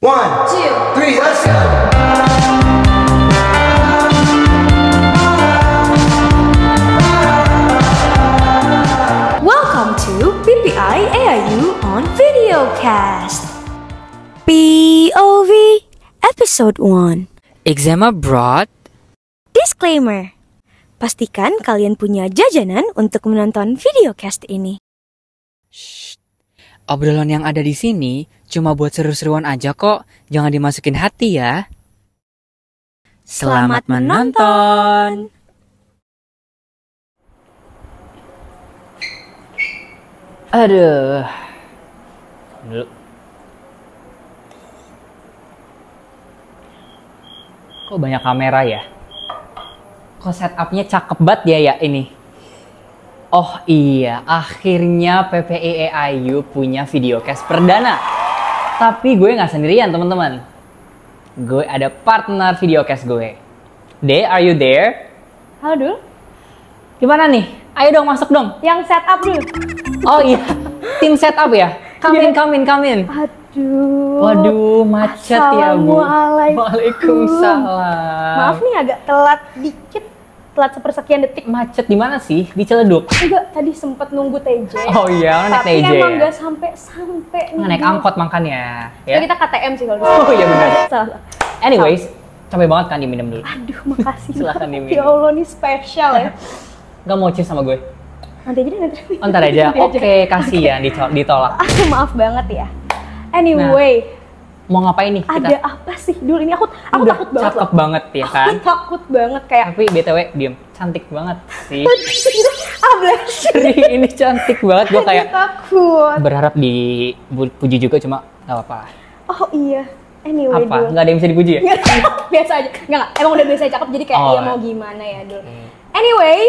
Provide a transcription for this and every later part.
One, two, three, let's go! Welcome to PPI AIU on Videocast. POV Episode 1. Exam abroad? Disclaimer. Pastikan kalian punya jajanan untuk menonton videocast ini. Shh. Obrolan yang ada di sini cuma buat seru-seruan aja kok. Jangan dimasukin hati ya. Selamat menonton. Aduh. Dulu. Kok banyak kamera ya? Kok setupnya cakep banget ya ini? Oh iya, akhirnya PPI AIU punya videocast perdana. Tapi gue nggak sendirian teman-teman. Gue ada partner videocast gue. De, are you there? Halo Dul. Gimana nih? Ayo dong masuk dong. Yang setup dulu. Oh iya, tim setup ya? Come in. Aduh. Waduh, macet ya Bu. Assalamualaikum. Waalaikumsalam. Maaf nih agak telat dikit. Telat sepersekian detik. Macet di mana sih? Di Ciledug? Enggak, tadi sempet nunggu TJ. Oh iya, naik tapi TJ emang ya? nggak sampai Naik angkot makanya. Ya? Ya? Kita KTM sih kalau Oh iya benar. Salah. Anyways, capek banget kan diminum dulu. Aduh, makasih. Silakan diminum. Ya Allah, nih spesial ya. Gak mau cheers sama gue? Nanti aja deh, nanti. Oh, ntar aja. Nanti aja. Oke, kasihan ditolak. Maaf banget ya. Anyway, Mau ngapain nih ada kita? apa sih dulu ini? Aku Udah takut banget cakep loh. banget ya kan? Aku takut banget kayak Tapi BTW diem, cantik banget sih. blush. Ini cantik banget. Gue kayak takut. berharap dipuji juga, cuma gak apa-apa. Oh iya. Anyway, Apa? Dul. Gak ada yang bisa dipuji ya? Biasa aja. Enggak. Emang udah biasa cakep jadi kayak Oh. ya mau gimana ya, Dul. Anyway,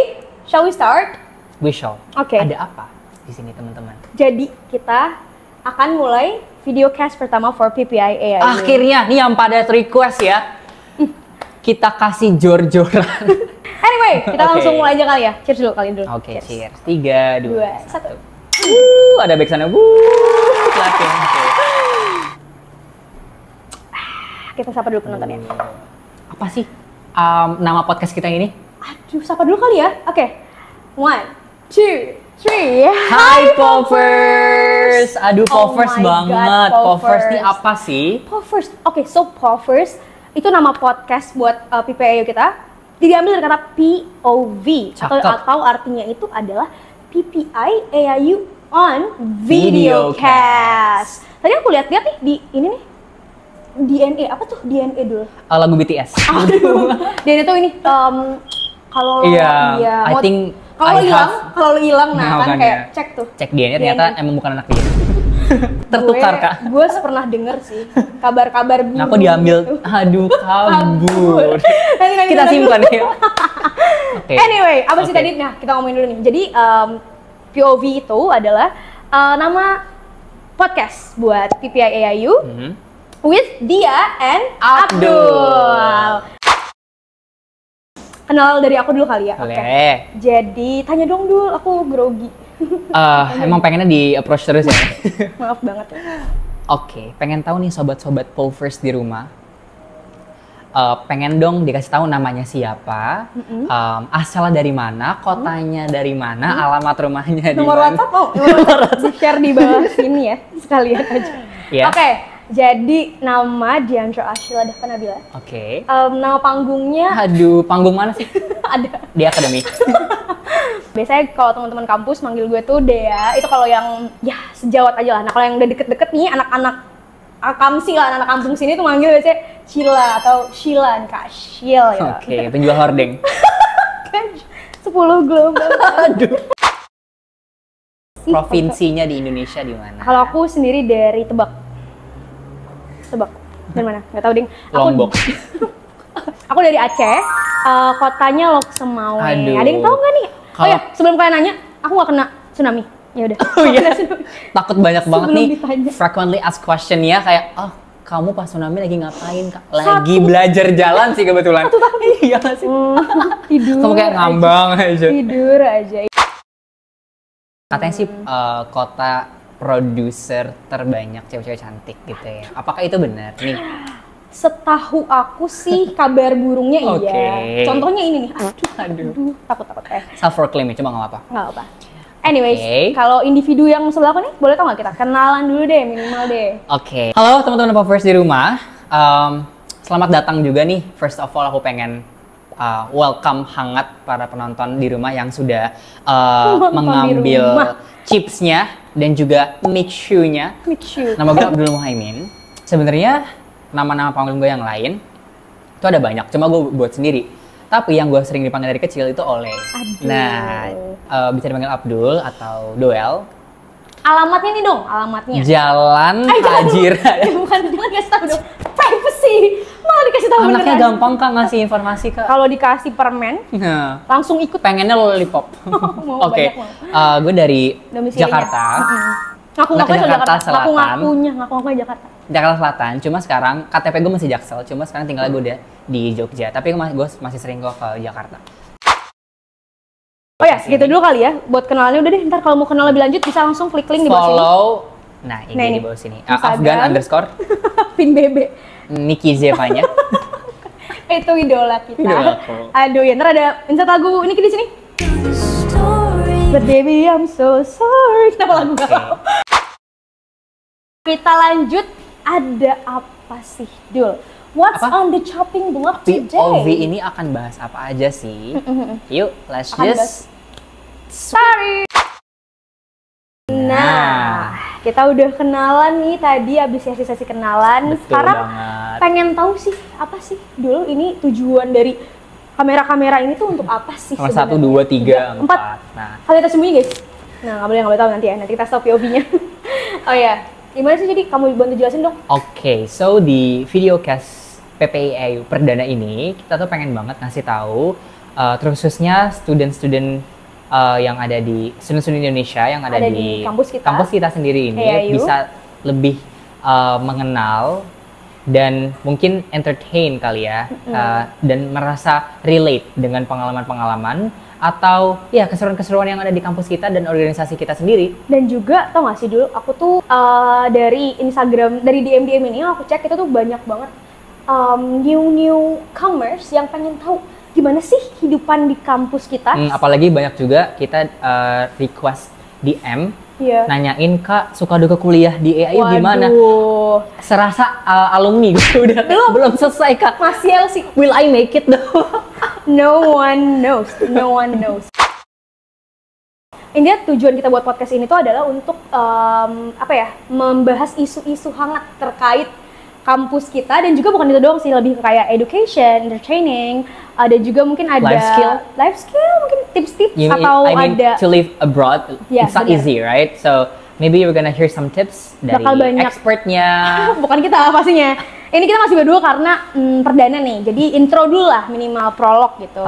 shall we start? We shall. Oke. Ada apa di sini teman-teman? Jadi kita akan mulai videocast pertama for PPI AIU. Akhirnya nih yang pada request ya. Kita kasih jor-joran. Anyway, kita Oke. langsung mulai aja kali ya. Cheers dulu kalian dulu. Oke, cheers. 3, 2, Dua, 1. satu. Ada back sana. Clapping. Oke. Kita sapa dulu penontonnya. Apa sih nama podcast kita ini? Aduh, sapa dulu kali ya. Oke. 1, 2, 3. Hai Poppers. Aduh, Oh Poppers my God, banget. Poppers Poppers. ini apa sih? Poppers. Oke, so Poppers itu nama podcast buat PPI kita. Diambil dari kata POV Cakep. atau artinya itu adalah PPI AIU on Videocast. Videocast. Tadi aku lihat-lihat nih di ini nih. DNA apa tuh DNA dulu? Lagu BTS. Aduh. DNA tuh ini kalau Iya, dia I think kalau I hilang, have- kalau lu hilang nah kan Nah, kan kayak ya. cek tuh. Cek DNA ternyata emang bukan anak dia. Tertukar, Kak. Gue pernah denger sih kabar-kabar burung. Nah, aku diambil. gitu. Aduh, kabur. Nanti, Kita nanti. simpan ya. Oke. Anyway, apa sih Oke. tadi? Nah, kita ngomongin dulu nih. Jadi POV itu adalah nama podcast buat PPI AIU Mhm. with Dia and Abdul. Abdul. Kenal dari aku dulu kali ya. Oke. Boleh. Jadi tanya dong dulu, aku grogi. Emang pengennya di approach terus ya? Maaf banget. Oke, pengen tahu nih sobat-sobat Poppers di rumah. Pengen dong dikasih tahu namanya siapa, asalnya dari mana, kotanya dari mana, alamat rumahnya di Nomor mana. WhatsApp, nomor WhatsApp share di bawah sini ya, sekalian aja. Ya. Oke, jadi nama Diandra Ashila Dahva Nabila. Oke. Nama panggungnya Aduh, panggung mana sih? ada. Di akademi. Biasanya kalau teman-teman kampus manggil gue tuh Dea, itu kalau yang ya sejawat aja lah. Nah kalau yang udah deket-deket nih anak-anak Kamsi lah, anak kampung sini tuh manggil biasanya Cila atau Shilan, Kak Shil ya. Oke, penjual hordeng. Kan 10 gelombang. Aduh. Provinsinya di Indonesia di mana? Kalau aku sendiri dari Tebak. Dari mana? Gak tau ding. Lombok. Aku dari Aceh. Kotanya Loksemawe. Aduh. Ada yang tahu nggak nih? Oh Kalau- ya, sebelum kalian nanya, aku nggak kena tsunami. Ya udah. Oh iya. Kena tsunami. Takut banyak banget Sebelum nih ditanya. frequently asked question ya, kayak kamu pas tsunami lagi ngapain, Kak? Lagi Satu- belajar jalan sih kebetulan. Iya nggak sih? Tidur. Kamu kayak aja. ngambang aja. Tidur aja. Katanya sih kota produser terbanyak cewek-cewek cantik gitu ya. Apakah itu benar nih? Setahu aku sih kabar burungnya iya. Oke. Contohnya ini nih. Aduh. Takut. Self proclaim ya, cuma nggak apa-apa. Nggak apa. Anyways, Oke. kalau individu yang sebelah aku nih, boleh tau nggak kita kenalan dulu deh minimal deh. Oke. Halo teman-teman Poppers di rumah. Selamat datang juga nih. First of all, aku pengen welcome hangat para penonton di rumah yang sudah mengambil chipsnya dan juga mixu-nya. Nama gue Abdul Muhaimin. Sebenarnya nama-nama panggung gue yang lain itu ada banyak, cuma gue buat sendiri. Tapi yang gue sering dipanggil dari kecil itu Oleh. Nah, bisa dipanggil Abdul atau Doel. Alamatnya nih dong, alamatnya. Jalan Haji Raya. Bukan, jangan kasih tahu dong. Privacy. Malah dikasih tahu beneran. Anaknya gampang Kak ngasih informasi Kak. Kalau dikasih permen, langsung ikut. Pengennya lollipop. Oke. Gue dari Jakarta. Ngaku-ngakunya Jakarta Selatan. Ngaku-ngakunya Jakarta. Jakarta Selatan. Cuma sekarang KTP gue masih Jaksel. Cuma sekarang tinggal gue udah di Jogja. Tapi gue masih sering kok ke Jakarta. Oh ya, segitu dulu kali ya. Buat kenalannya udah deh. Ntar kalau mau kenal lebih lanjut bisa langsung klik link di bawah sini. Follow. Nah, ini di bawah sini. Afgan _ Pin BB. Niki Zevanya. Itu idola kita. Idolaku. Aduh ya, ntar ada insert lagu Niki di sini. But baby I'm so sorry. Kenapa lagu galau? Kita lanjut. Ada apa sih, Dul? What's on the chopping block today? POV ini akan bahas apa aja sih? Yuk, let's just start. Nah, kita udah kenalan nih tadi abis sesi kenalan. Betul Sekarang banget. pengen tahu sih apa sih dulu ini tujuan dari kamera-kamera ini tuh untuk apa sih? Nomor 1, 2, 3, 4. Nah, hal yang tersembunyi guys. Nah, nggak boleh tahu nanti ya. Nanti kita stop POV-nya. Oh ya, gimana sih jadi? Kamu bantu jelasin dong. Oke, so di videocast PPIAU Perdana ini kita tuh pengen banget ngasih tahu terkhususnya student-student yang ada di student Indonesia yang ada di kampus kita sendiri ini PPIAU. Bisa lebih mengenal dan mungkin entertain kali ya dan merasa relate dengan pengalaman-pengalaman atau ya keseruan-keseruan yang ada di kampus kita dan organisasi kita sendiri. Dan juga tau gak sih dulu aku tuh dari Instagram, dari DM ini aku cek itu tuh banyak banget newcomers yang pengen tahu gimana sih kehidupan di kampus kita. Apalagi banyak juga kita request DM nanyain Kak suka duka kuliah di EAU gimana? Serasa alumni gitu udah belum selesai Kak. Masih sih. Will I make it though? No one knows. Intinya tujuan kita buat podcast ini tuh adalah untuk membahas isu-isu hangat terkait kampus kita, dan juga bukan itu doang sih, lebih ke kayak education, entertaining, ada juga mungkin ada life skill mungkin tips-tips atau ada to live abroad, it's not easy, right? So maybe you're gonna hear some tips dari expertnya. Bukan kita pastinya. Ini kita masih berdua karena perdana nih, jadi intro dulu lah minimal prolog gitu.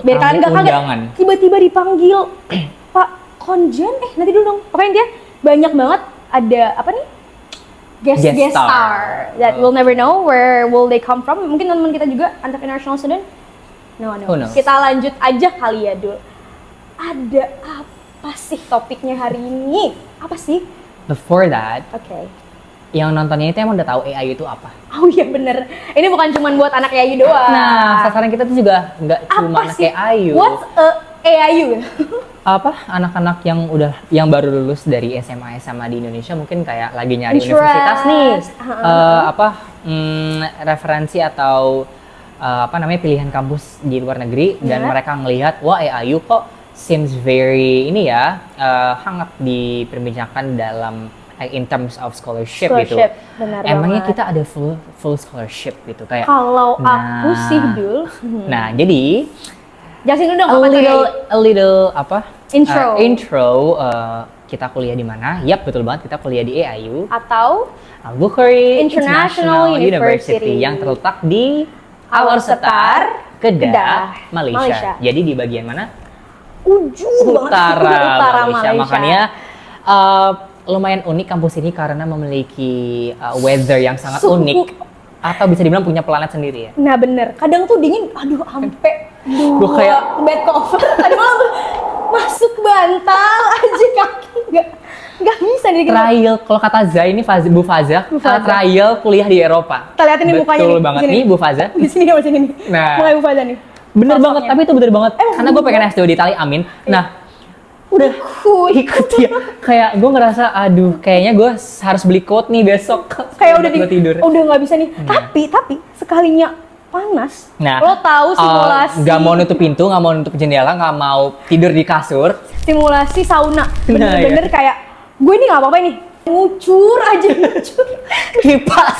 Biar kalian nggak kaget tiba-tiba dipanggil Pak Konjen, nanti dulu dong. Pokoknya dia banyak banget ada apa nih? Guest star that we'll never know where will they come from. Mungkin teman-teman kita juga international student. No. Kita lanjut aja kali ya, Dul. Ada apa sih topiknya hari ini? Apa sih? Before that, yang nontonnya itu emang udah tahu EAU itu apa? Oh iya bener. Ini bukan cuma buat anak EAU doang. Nah, sasaran kita tuh juga nggak cuma anak EAU. What's EAU? Anak-anak yang baru lulus dari SMA di Indonesia mungkin kayak lagi nyari universitas nih, referensi atau pilihan kampus di luar negeri dan mereka ngelihat wah EAU kok seems very hangat diperbincangkan dalam in terms of scholarship gitu. Emangnya kita ada full scholarship gitu kayak. Kalau aku sih Dul. Nah jadi jelasin dulu dong a little intro kita kuliah di mana? Yap, betul banget, kita kuliah di EAU atau Al-Bukhari International University yang terletak di Alor Setar, Kedah, Malaysia. Jadi di bagian mana? Utara Malaysia. Makanya lumayan unik kampus ini karena memiliki weather yang sangat unik. Atau bisa dibilang punya planet sendiri ya? Nah bener, kadang tuh dingin, aduh ampe gue kayak bed cover. Tadi malam tuh masuk bantal aja kaki nggak bisa nih. Trial, kalau kata Zai ini Bu Faza, trial kuliah di Eropa. Kita liatin nih mukanya betul nih. banget Sini. nih Bu Faza. Di sini sama sini nih. Nah. Mukanya Bu Faza nih. Bener Sosoknya. banget, tapi itu bener banget. Karena gue pengen S2 di Itali, amin. Nah, udah ikut ya. Kayak gue ngerasa, aduh, kayaknya gue harus beli quote nih besok. Kayak udah tidur. Udah nggak bisa nih. Tapi sekalinya panas. Nah, lo tahu simulasi. Gak mau nutup pintu, gak mau nutup jendela, gak mau tidur di kasur. Simulasi sauna. Bener-bener Nah, kayak gue ini nggak apa-apa nih. Ngucur aja ngucur. Kipas.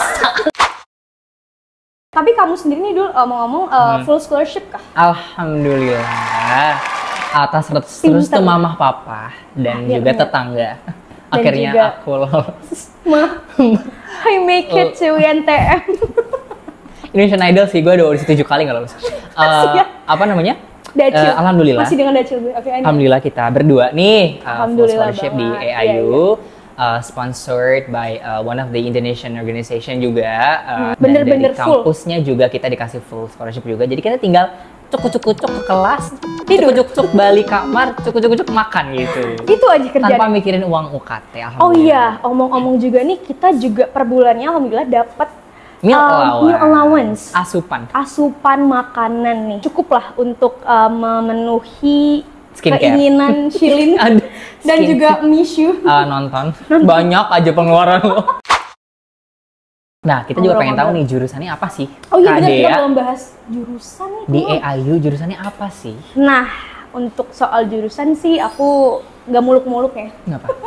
Tapi kamu sendiri nih dulu ngomong-ngomong full scholarship kah? Alhamdulillah. Atas restu mamah papa dan juga tetangga. Akhirnya juga, aku lolos. I make it to UNTM. Indonesian Idol sih, gue udah audisi 7 kali nggak lolos. Apa namanya? Dacil. Alhamdulillah. Masih dengan Dacil gue. Okay, Alhamdulillah kita berdua nih full Alhamdulillah scholarship di banget. AIU. Sponsored by one of the Indonesian organization juga. Bener-bener dan dari kampusnya juga kita dikasih full scholarship juga. Jadi kita tinggal cuk ke kelas, cuk balik kamar, cuk makan gitu. Itu aja kerjaan. Tanpa mikirin uang UKT. Oh iya, omong-omong juga nih, kita juga per bulannya alhamdulillah dapat meal allowance. Asupan makanan nih. Cukup lah untuk memenuhi skincare. Keinginan Shilin dan juga Mishu. Nonton. Banyak aja pengeluaran lo. Nah, kita juga pengen tahu nih jurusannya apa sih? Oh iya benar, kita belum bahas jurusan nih. Di AIU jurusannya apa sih? Nah, untuk soal jurusan sih aku nggak muluk-muluk ya. Kenapa?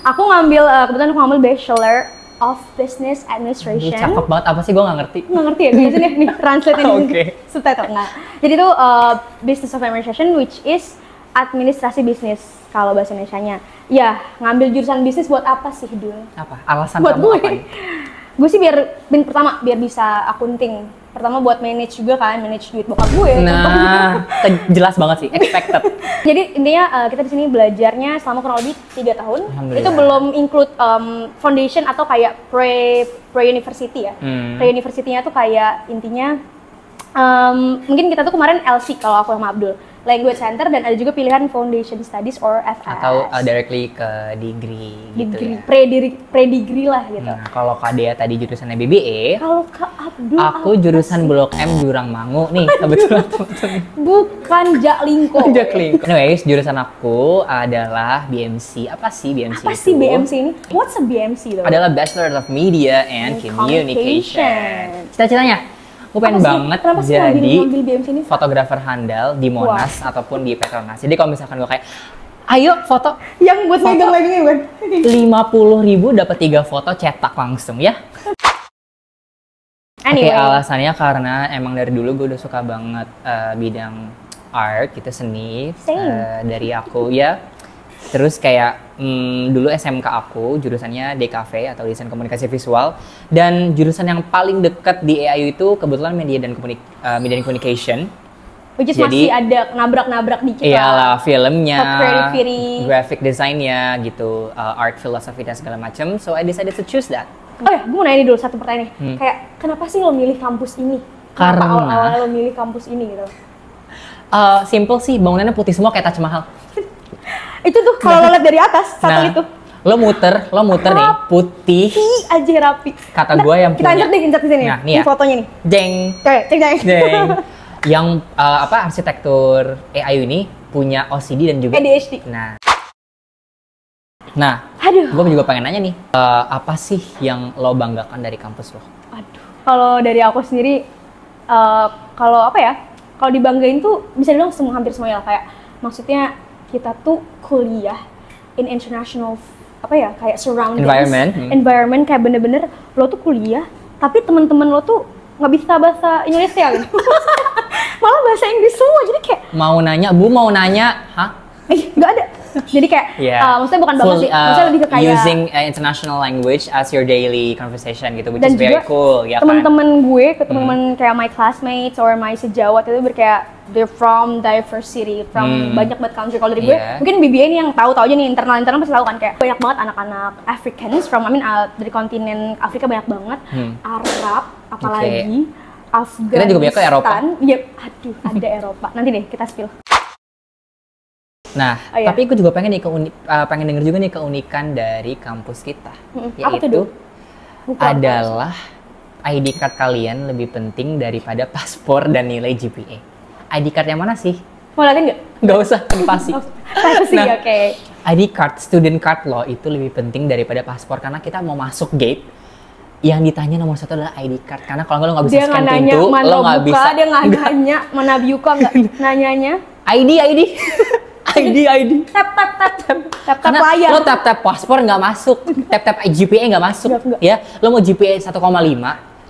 Aku kebetulan aku ngambil Bachelor of Business Administration. Ini cakep banget, apa sih? Gue nggak ngerti. Nggak ngerti ya? Biasanya nih, translate ini. Okay. Subtitle, nggak. Jadi itu Business of Administration, which is administrasi bisnis kalau bahasa Indonesianya. Ya, ngambil jurusan bisnis buat apa sih dulu? Apa? Alasan buat kamu gue. apa nih? Gue sih pertama biar bisa akunting. Pertama buat manage juga kan, manage duit bokap gue. Nah, jelas banget sih, expected. Jadi intinya kita di sini belajarnya selama kurang lebih 3 tahun. Itu belum include foundation atau kayak pre-university ya. Pre-university-nya tuh kayak intinya mungkin kita tuh kemarin LC kalau aku sama Abdul. Language Center, dan ada juga pilihan Foundation Studies or FS. Atau directly ke degree gitu ya. Pre-degree lah gitu. Nah, kalau Kak Dea tadi jurusannya BBA, kalau Kak Abdul aku jurusan Blok M Jurangmangu nih, kebetulan. Bukan Jaklingko. Jaklingko. Anyways, jurusan aku adalah BMC. Apa sih BMC Apa itu? sih BMC ini? What's a BMC though? Adalah Bachelor of Media and Communication. Cita-citanya? Aku pengen banget jadi fotografer handal di Monas ataupun di Petronas. Jadi kalau misalkan gue kayak, ayo foto. Yang buat megang-megangnya kan? 50.000 dapat 3 foto cetak langsung ya. Anyway. Oke, alasannya karena emang dari dulu gue udah suka banget bidang art, gitu, seni. Dari aku ya. Terus kayak dulu SMK aku jurusannya DKV atau Desain Komunikasi Visual, dan jurusan yang paling dekat di AIU itu kebetulan Media dan Communication. Which is jadi, masih ada nabrak-nabrak dikit lah. Iyalah, filmnya, graphic design-nya gitu, art philosophy dan segala macam. So I decided to choose that. Oh ya, gue mau nanya dulu satu pertanyaan nih. Kayak kenapa sih lo milih kampus ini? Kenapa awal-awal lo milih kampus ini gitu? Simple sih, bangunannya putih semua kayak Taj Mahal. Itu tuh kalau lo lihat dari atas satu itu. Lo muter nih putih aja rapi. Kata gue yang kita punya. Kita di sini. Nah, ini ya. fotonya nih. Jeng. Jeng. Yang arsitektur AIU ini punya OCD dan juga ADHD. Nah, aduh. Gue juga pengen nanya nih, apa sih yang lo banggakan dari kampus lo? Aduh. Kalau dari aku sendiri, kalau apa ya? Kalau dibanggain tuh bisa dibilang hampir semuanya lah, kayak maksudnya kita tuh kuliah in international kayak surroundings, environment kayak bener-bener lo tuh kuliah tapi teman-teman lo tuh nggak bisa bahasa Indonesia gitu. Malah bahasa Inggris semua, jadi kayak mau nanya, hah? Nggak ada. Jadi kayak maksudnya bukan bahasa sih, maksudnya lebih ke kayak using international language as your daily conversation gitu, which is very cool ya kan. Teman-teman gue, teman-teman kayak my classmates or my sejawat itu kayak they're from diverse city, from banyak banget country. Kalau dari gue, mungkin BBA ini yang tahu aja nih, internal pasti tahu kan, kayak banyak banget anak-anak Africans from dari kontinen Afrika banyak banget, Arab apalagi, Afghanistan. Kita juga banyak ke Eropa. Iya, aduh, ada Eropa. Nanti deh kita spill. Nah, Oh, iya. tapi aku juga pengen nih pengen denger juga nih keunikan dari kampus kita, Apa tuh, yaitu Du? Buku apa? adalah ID card kalian lebih penting daripada paspor dan nilai GPA. ID card yang mana sih? Mau liatin nggak? Nggak usah, privasi. Pasti, Nah, oke. ID card, student card lo itu lebih penting daripada paspor karena kita mau masuk gate. Yang ditanya nomor satu adalah ID card karena kalau nggak lo nggak bisa Dia nggak scan nanya pintu, mana lo nggak buka, bisa. dia nggak nanya mana buka, nggak nanyanya. ID. Tap Karena layar. lo tap paspor nggak masuk, tap GPA nggak masuk, Nggak. ya. Lo mau GPA 1,5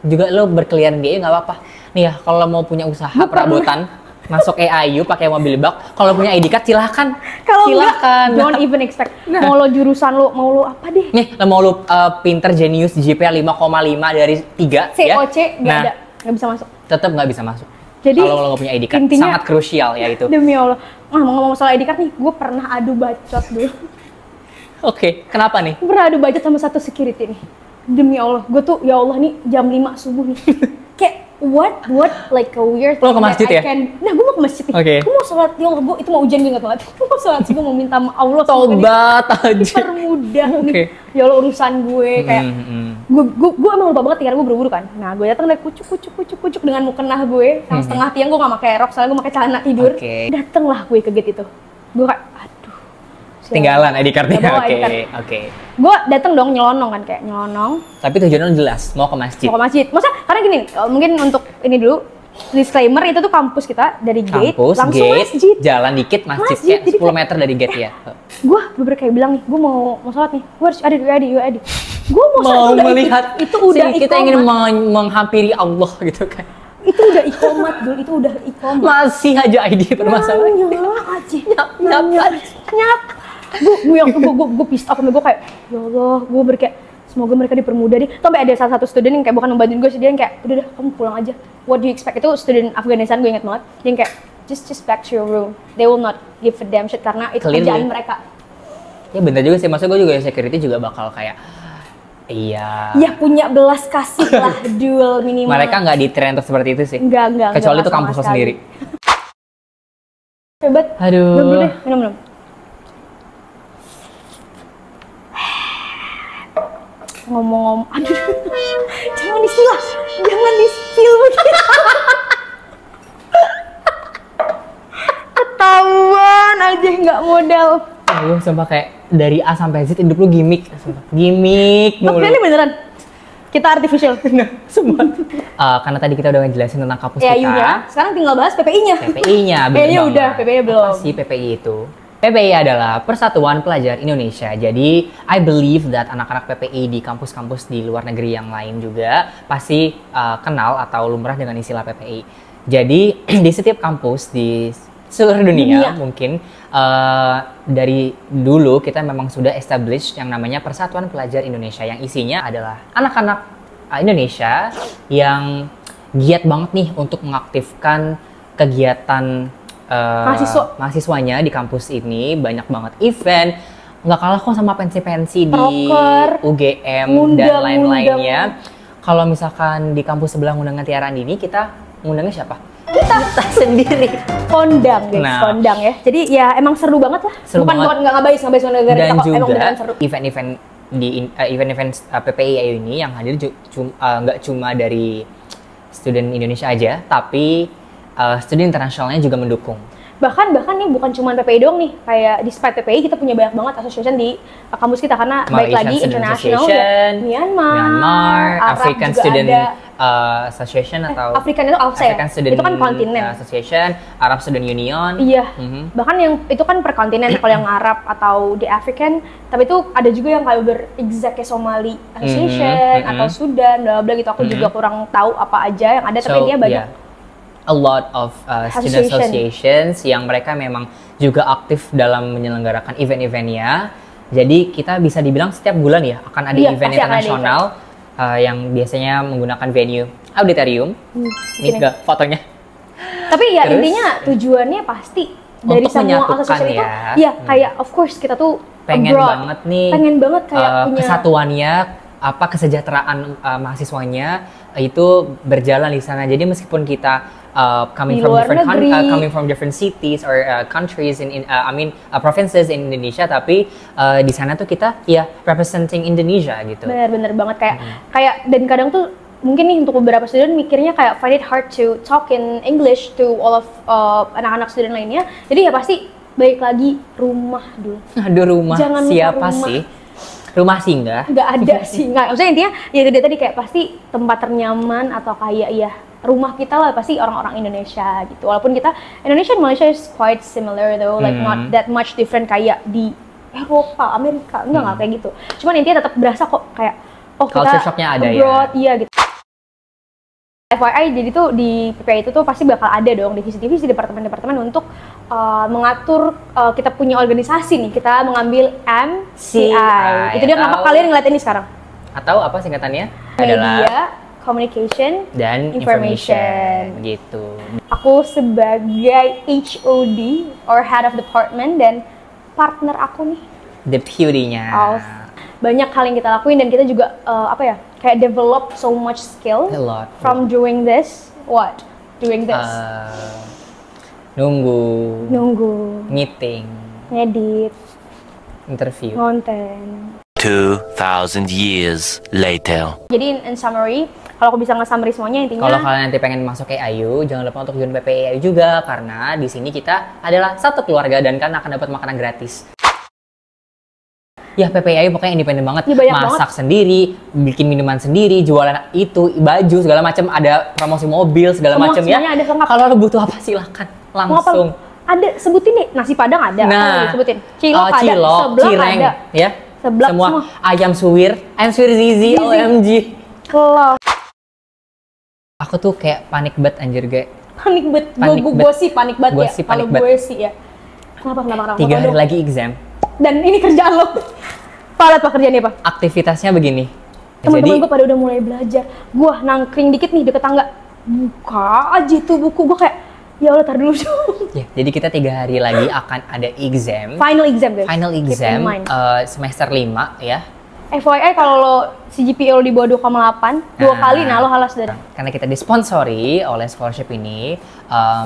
juga lo berkeliaran dia nggak apa-apa. Nih ya, kalau lo mau punya usaha perabotan, masuk EIU pakai mobil bak, kalau punya ID card silahkan. Kalau Silahkan. enggak, don't even expect. Nah. Mau lo jurusan lo, mau lo apa deh? Nih, lo mau lo pinter jenius GPA 5,5 dari 3 ya. COC nggak Nah, ada, nggak bisa masuk. tetap nggak bisa masuk. Jadi, kalau lo nggak punya ID card, intinya- sangat krusial ya itu. Demi Allah. Mau ngomong soal ID card nih, gue pernah adu bacot dulu. Oke, kenapa nih? Gue pernah adu bacot sama satu security nih. Demi Allah, gue tuh ya Allah nih jam 5 subuh nih. Kayak what like a weird Lo ke thing masjid that I ya? Nah, gue mau ke masjid nih. Oke. Gue mau sholat, ya Allah, gue itu mau ujian gue ingat banget. Gue mau sholat sih, gue mau minta sama Allah. semoga Tobat aja. dipermudah nih. Oke. Ya Allah urusan gue kayak gue emang lupa banget karena gue buru-buru kan. Nah, gue datang dari kucuk dengan mukena gue sama setengah tiang, gue gak pakai rok soalnya gue pakai celana tidur. Oke. Datanglah gue ke gate itu. Gue kayak aduh. sial. Tinggalan ID card-nya. Nggak bawa Oke, ID card. oke. Gue datang dong nyelonong kan, kayak nyelonong Tapi tujuannya lo jelas, mau ke masjid. mau ke masjid. Masa karena gini, mungkin untuk ini dulu disclaimer, itu tuh kampus kita dari gate Kampus, langsung gate, masjid. jalan dikit masjid, Masjid, kayak jadi 10 meter dari gate ya. Gue bener kayak bilang nih, gue mau sholat nih, gue harus ada ready. Gue mau sholat Mau udah melihat itu udah kita ingin iqomat. menghampiri Allah gitu kan. Itu udah iqomat dulu, itu udah iqomat. Masih aja ID permasalahan. Nyap. Gue pissed off sama gue kayak, ya Allah, gue kayak semoga mereka dipermudah deh. Sampai ada salah satu student yang kayak bukan membantuin gue sih, dia yang kayak udah kamu pulang aja. What do you expect? Itu student Afghanistan, gue inget banget. Dia yang kayak just back to your room. They will not give a damn shit karena itu Clearly. kerjaan mereka. Ya bener juga sih, maksud gue juga security juga bakal kayak iya. Ya punya belas kasih lah duel minimal. Mereka nggak di train untuk seperti itu sih. Enggak. Kecuali itu sama kampus lo sekali. sendiri. Coba. Aduh. Minum dulu deh, minum. Ngomong-ngomong, aduh, jangan di-spill begitu. Ketahuan aja nggak modal. Lu sumpah kayak dari A sampai Z hidup lu gimmick, sumpah. Gimmick Tapi mulu. ini beneran, kita artificial. Semua. Karena tadi kita udah ngejelasin tentang kampus Ya, kita. Yunya. Sekarang tinggal bahas PPI-nya. PPI-nya, PPI-nya udah, PPI-nya belum. Apa sih PPI itu? PPI adalah Persatuan Pelajar Indonesia. Jadi, I believe that anak-anak PPI di kampus-kampus di luar negeri yang lain juga pasti kenal atau lumrah dengan istilah PPI. Jadi, di setiap kampus di seluruh dunia. Mungkin dari dulu kita memang sudah establish yang namanya Persatuan Pelajar Indonesia yang isinya adalah anak-anak Indonesia yang giat banget nih untuk mengaktifkan kegiatan mahasiswanya di kampus ini. Banyak banget event, nggak kalah kok sama pensi-pensi di Proker, UGM dan lain-lainnya. Kalau misalkan di kampus sebelah ngundangnya Tiara Andini, kita ngundangnya siapa? Kita sendiri. Kondang guys, Nah. kondang ya. Jadi ya emang seru banget lah. Seru bukan banget. nggak ngabais negara Dan kita kok, emang juga beneran seru. event-event di event-event PPI ini yang hadir nggak cuma dari student Indonesia aja, tapi student internasionalnya juga mendukung. Bahkan nih bukan cuma PPI doang nih, kayak di Spite PPI kita punya banyak banget association di kampus kita karena baik Malaysian lagi Student international Association, ya, Myanmar, Arab African juga Student ada. Association atau African itu ALSA ya? African Student Itu kan kontinen. Association, Arab Student Union. Iya, Mhm. bahkan yang itu kan per kontinen, kalau yang Arab atau di African, tapi itu ada juga yang kayak ber-exact kayak Somali Association Mhm, atau Sudan, bla bla gitu. Aku juga kurang tahu apa aja yang ada, tapi dia banyak. A lot of student associations yang mereka memang juga aktif dalam menyelenggarakan event-eventnya. Jadi kita bisa dibilang setiap bulan ya akan ada Iya, event pasti akan ada internasional yang biasanya menggunakan venue auditorium. Ini sini. enggak fotonya. Tapi ya Terus, intinya tujuannya pasti dari untuk semua menyatukan association itu, ya. ya kayak of course kita tuh Pengen abroad. banget nih pengen banget kayak punya kesatuannya kesejahteraan mahasiswanya itu berjalan di sana. Jadi meskipun kita coming from different cities or countries provinces in Indonesia, tapi di sana tuh kita ya representing Indonesia gitu. Bener banget kayak dan kadang tuh mungkin nih untuk beberapa student mikirnya kayak find it hard to talk in English to all of anak-anak student lainnya. Jadi ya pasti balik lagi rumah dulu. Aduh, rumah. Jangan siapa rumah. sih? Rumah singgah? Nggak ada sih, nggak. Maksudnya intinya ya itu dia tadi kayak pasti tempat ternyaman atau kayak ya rumah kita lah pasti orang-orang Indonesia gitu. Walaupun kita Indonesia and Malaysia is quite similar though, like not that much different kayak di Eropa, Amerika, enggak kayak gitu. Cuman intinya tetap berasa kok kayak culture shocknya ada abroad, ya. Iya gitu. FYI, jadi tuh di PPI itu tuh pasti bakal ada dong divisi-divisi departemen-departemen untuk mengatur kita punya organisasi nih. Kita mengambil MCI. Itu dia kenapa kalian ngeliat ini sekarang? Atau apa singkatannya? Media, Communication, dan Information gitu. Aku sebagai HOD or Head of Department dan partner aku nih. Deputy-nya. Banyak hal yang kita lakuin dan kita juga kayak develop so much skill from doing this. Doing this. Nunggu. Meeting. Ngedit. Interview. Konten. 2000 years later. Jadi in summary, kalau aku bisa nge-summary semuanya intinya. Kalau kalian nanti pengen masuk AIU, jangan lupa untuk join PPI juga karena di sini kita adalah satu keluarga dan kalian akan dapat makanan gratis. Ya PPI pokoknya independen banget, ya, masak sendiri, bikin minuman sendiri, jualan itu, baju segala macam, ada promosi mobil segala macam ya. Kalau lo butuh apa silahkan langsung. Ada sebutin nih, nasi padang ada. Nah, sebutin. Cilok ada, seblak cireng, ada. Ya. Seblak semua. Ayam suwir Zizi, OMG. Kelop. Aku tuh kayak panik banget anjir gue. Panik banget. Gue sih panik banget ya. Kalau gue sih ya. Kenapa? 3 hari lagi exam. Dan ini kerjaan lo. Pekerjaannya apa? Aktivitasnya begini. Teman-teman gue pada udah mulai belajar. Gue nangkring dikit nih deket tangga. Buka aja tuh buku. Gue kayak, ya Allah tar dulu dong. Ya, jadi kita 3 hari lagi akan ada exam. Final exam guys. Final exam semester 5 ya. FYI kalau lo CGPA lo di bawah 2,8 dua kali, nah lo halas dari. Karena kita disponsori oleh scholarship ini,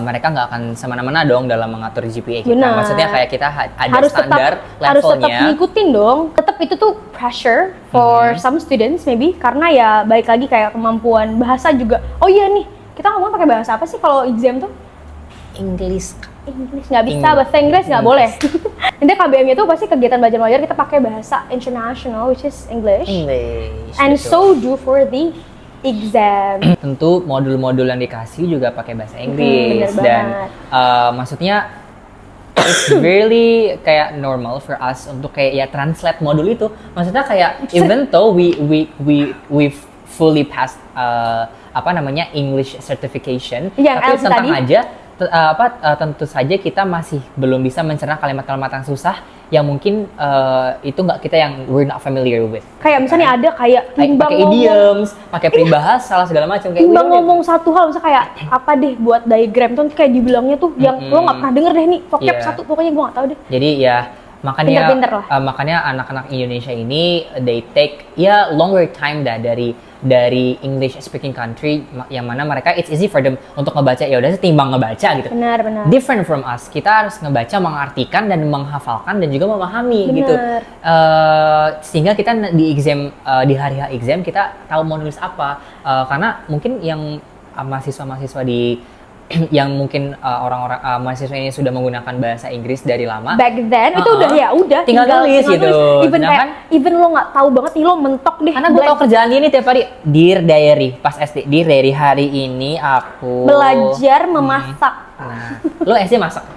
mereka nggak akan semena-mena dong dalam mengatur GPA kita. Benar. Maksudnya kayak kita ada harus standar levelnya. Harus tetap ngikutin dong. Tetap itu tuh pressure for some students maybe karena ya baik lagi kayak kemampuan bahasa juga. Oh iya nih, kita ngomong pakai bahasa apa sih kalau exam tuh? English nggak bisa, bahasa Inggris nggak boleh. Nanti KBM itu pasti kegiatan belajar kita pakai bahasa international which is English. And betul. So do for the exam. Tentu modul-modul yang dikasih juga pakai bahasa Inggris dan maksudnya it's really kayak normal for us untuk kayak ya translate modul itu. Maksudnya kayak even though we fully passed English certification, tapi tentang aja tentu saja kita masih belum bisa mencerna kalimat-kalimat yang susah yang mungkin itu nggak kita yang we're not familiar with. Kayak misalnya ada kayak pakai idioms, pakai peribahasa segala macam kayak timbang ngomong satu hal misalnya kayak apa deh buat diagram tuh kayak dibilangnya tuh yang lo nggak pernah denger deh nih vocab satu pokoknya gue nggak tahu deh. Jadi ya makanya anak-anak Indonesia ini they take longer time dari English speaking country yang mana mereka it's easy for them untuk ngebaca ya udah setimbang ngebaca gitu. Benar. Different from us, kita harus ngebaca, mengartikan dan menghafalkan dan juga memahami gitu. Sehingga kita di exam di hari-hari exam kita tahu mau nulis apa karena mungkin yang mahasiswa-mahasiswa yang mungkin orang-orang mahasiswa ini sudah menggunakan bahasa Inggris dari lama. Back then itu udah tinggal tulis gitu. Even lo nggak tahu banget nih lo mentok deh. Karena gue tau kerjaan ini tiap hari. Dear diary pas SD. Dear diary hari ini aku belajar memasak. Nah, lo SD masak.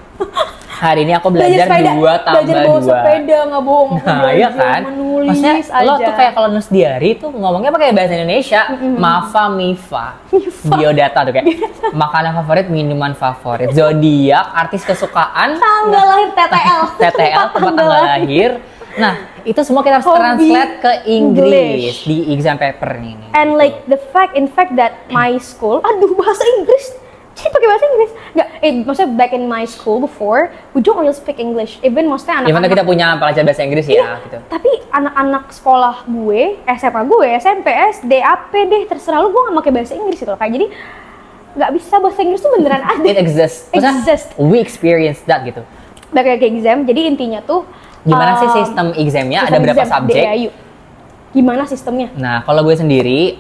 Hari ini aku belajar 2 tambah 2. Belajar bawa sepeda, nggak bohong. Nah, iya kan? Maksudnya lo tuh kayak kalau nulis diary tuh ngomongnya pakai bahasa Indonesia. Mafa, Mifa. Biodata tuh kayak makanan favorit, minuman favorit, zodiak, artis kesukaan, tanggal lahir, TTL, tempat tanggal lahir. Nah, itu semua kita harus translate ke English di exam paper ini. And like in fact that my school, bahasa Inggris pakai bahasa Inggris. Nggak, maksudnya back in my school before, we don't really speak English. Even maksudnya Gimana anak-anak kita punya pelajar bahasa Inggris ya iya, gitu. tapi anak-anak sekolah gue, SMA gue, SMP, SD, AP deh, terserah lu, gue nggak pakai bahasa Inggris gitu loh. Kayak jadi nggak bisa bahasa Inggris tuh beneran ada. It exists. Maksudnya, we experience that gitu. Balik ke exam, jadi intinya tuh Gimana sih sistem examnya? Ada berapa subjek? DAU. Gimana sistemnya? Nah, kalau gue sendiri